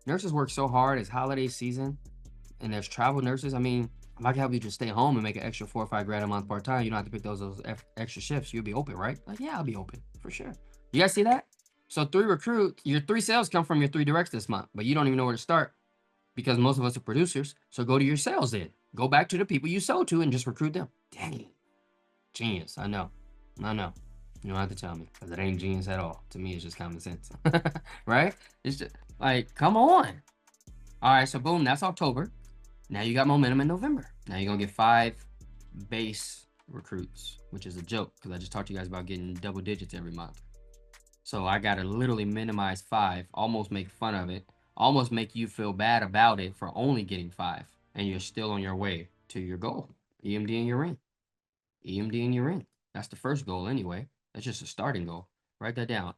[SPEAKER 1] Nurses work so hard. It's holiday season and there's travel nurses. I mean, If I can help you just stay home and make an extra 4 or 5 grand a month part-time, you don't have to pick those extra shifts. You'll be open, right? Like, yeah, I'll be open for sure. You guys see that? So 3 recruits, your 3 sales come from your 3 directs this month, but you don't even know where to start because most of us are producers. So go to your sales then. Go back to the people you sold to and just recruit them. Dang. Genius. I know. You don't have to tell me because it ain't genius at all. To me, it's just common sense. Right? It's just like, come on. All right, so boom, that's October. Now you got momentum in November. Now you're going to get 5 base recruits, which is a joke because I just talked to you guys about getting double digits every month. So I got to literally minimize 5, almost make fun of it, almost make you feel bad about it for only getting 5. And you're still on your way to your goal. EMD in your ring. EMD in your ring. That's the first goal anyway. That's just a starting goal. Write that down.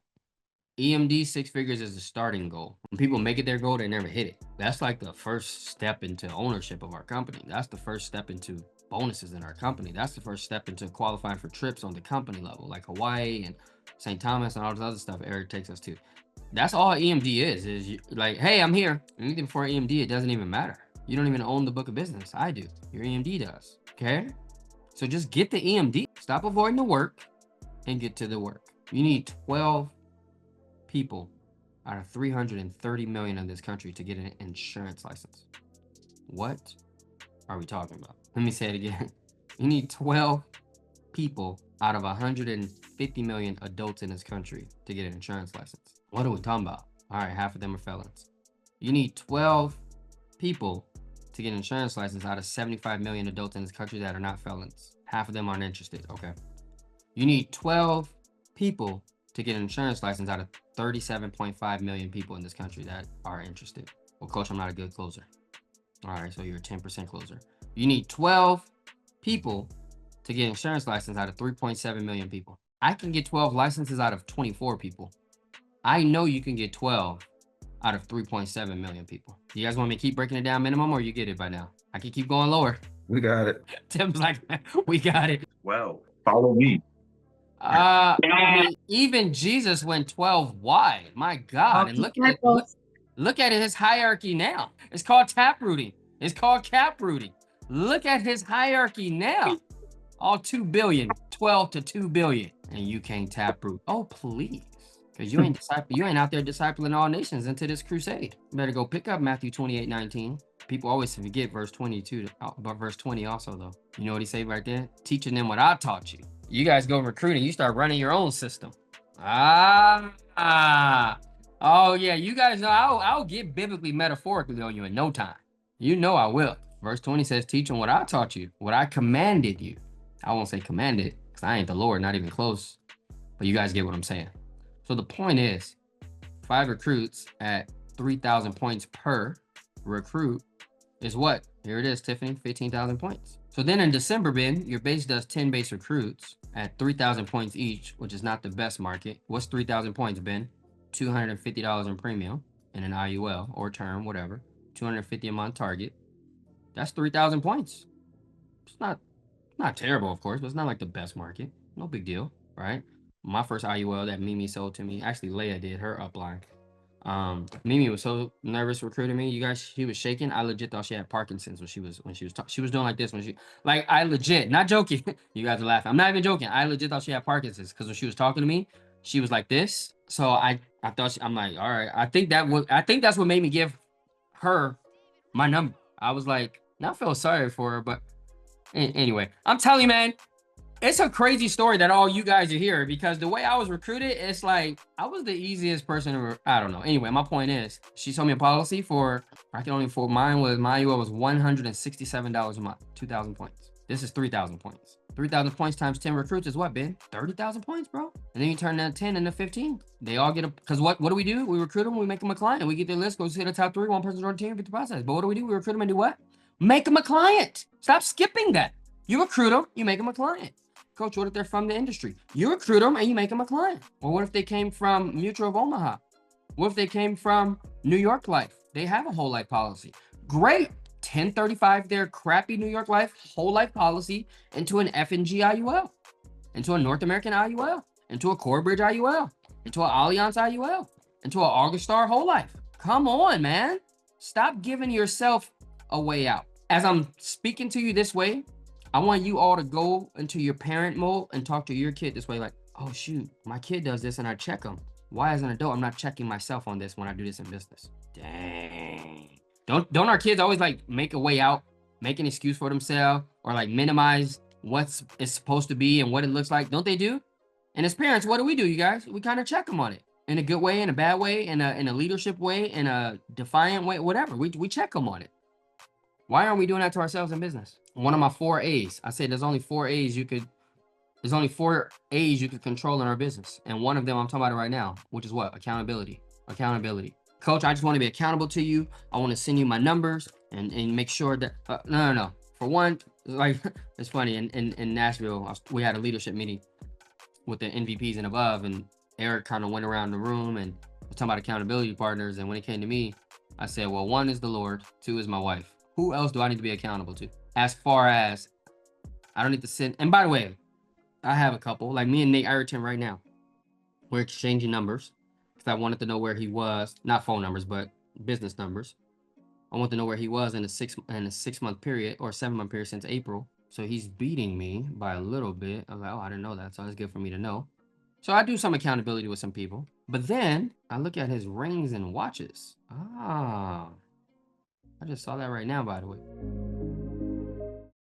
[SPEAKER 1] EMD 6 figures is the starting goal. When people make it their goal, they never hit it. That's like the first step into ownership of our company. That's the first step into bonuses in our company. That's the first step into qualifying for trips on the company level, like Hawaii and St. Thomas and all this other stuff Eric takes us to. That's all EMD is you, like, hey, I'm here. Anything before EMD, it doesn't even matter. You don't even own the book of business. I do. Your EMD does. Okay? So just get the EMD. Stop avoiding the work and get to the work. You need 12 people out of 330 million in this country to get an insurance license. What are we talking about? Let me say it again. You need 12 people out of 150 million adults in this country to get an insurance license. What are we talking about? All right, half of them are felons. You need 12 people to get an insurance license out of 75 million adults in this country that are not felons. Half of them aren't interested. Okay. You need 12 people to get an insurance license out of 37.5 million people in this country that are interested. Well, coach, I'm not a good closer. All right, so you're a 10% closer. You need 12 people to get an insurance license out of 3.7 million people. I can get 12 licenses out of 24 people. I know you can get 12 out of 3.7 million people. You guys want me to keep breaking it down minimum or you get it by now? I can keep going lower.
[SPEAKER 15] We got it.
[SPEAKER 1] Tim's like, we got it.
[SPEAKER 7] Well, follow me.
[SPEAKER 1] I mean, even Jesus went 12 wide. My God. And look at it. Look at his hierarchy now. It's called taprooting. It's called caprooting. Look at his hierarchy now. All 2 billion, 12 to 2 billion. And you can't taproot. Oh, please. Because you ain't out there discipling all nations into this crusade. You better go pick up Matthew 28:19. People always forget verse 22, but verse 20 also, though. You know what he say right there? Teaching them what I taught you. You guys go recruiting, you start running your own system. Oh yeah, you guys know I'll get biblically metaphorically on you in no time. You know I will. Verse 20 says, teach them what I taught you, what I commanded you. I won't say commanded, because I ain't the Lord, not even close. But you guys get what I'm saying. So the point is, 5 recruits at 3,000 points per recruit is what? Here it is, Tiffany, 15,000 points. So then in December, Ben, your base does 10 base recruits at 3,000 points each, which is not the best market. What's 3,000 points, Ben? $250 in premium in an IUL or term, whatever. $250 a month target. That's 3,000 points. It's not terrible, of course, but it's not like the best market. No big deal, right? My first IUL that Mimi sold to me, actually Leia did her upline. Mimi was so nervous recruiting me. You guys, she was shaking. I legit thought she had Parkinson's when she was doing like this I legit, not joking. You guys are laughing. I'm not even joking. I legit thought she had Parkinson's because when she was talking to me, she was like this. So I thought I'm like, all right. I think that's what made me give her my number. I was like, I feel sorry for her, but anyway, I'm telling you, man. It's a crazy story that all you guys are here because the way I was recruited, it's like I was the easiest person to, I don't know. Anyway, my point is, she told me a policy for mine was, my IUL was $167 a month, 2,000 points. This is 3,000 points. 3,000 points times 10 recruits is what, Ben? 30,000 points, bro. And then you turn that 10 into 15. They all get because what do? We recruit them, we make them a client. We get their list, go see the top 3, one person's on the team, get the process. But what do? We recruit them and do what? Make them a client. Stop skipping that. You recruit them, you make them a client. Coach, what if they're from the industry? You recruit them and you make them a client. Or what if they came from Mutual of Omaha? What if they came from New York Life? They have a whole life policy. Great. 1035 their crappy New York Life whole life policy into an F&G IUL, into a North American IUL, into a Corebridge IUL, into an Allianz IUL, into an August Star whole life. Come on, man. Stop giving yourself a way out. as I'm speaking to you this way, I want you all to go into your parent mode and talk to your kid this way. Like, oh shoot, my kid does this and I check them. Why as an adult, I'm not checking myself on this when I do this in business? Dang. Don't our kids always like make a way out, make an excuse for themselves, or like minimize what's it's supposed to be and what it looks like? Don't they do? And as parents, what do, you guys? We kind of check them on it in a good way, in a bad way, in a leadership way, in a defiant way, whatever. We check them on it. Why aren't we doing that to ourselves in business? One of my 4 A's. I said there's only 4 A's you could control in our business. And one of them I'm talking about it right now, which is what? Accountability. Accountability. Coach, I just want to be accountable to you. I want to send you my numbers and make sure that no. For one, like it's funny in Nashville, we had a leadership meeting with the NVPs and above, and Eric kind of went around the room and was talking about accountability partners. And when it came to me, I said, well, 1 is the Lord, 2 is my wife. Who else do I need to be accountable to? As far as I don't need to send. And by the way, I have a couple, like me and Nate Ireton right now. We're exchanging numbers because I wanted to know where he was, not phone numbers, but business numbers. I want to know where he was in a 6-month period or 7-month period since April. So he's beating me by a little bit. I was like, oh, I didn't know that. So it's good for me to know. So I do some accountability with some people. But then I look at his rings and watches. Ah, I just saw that right now, by the way.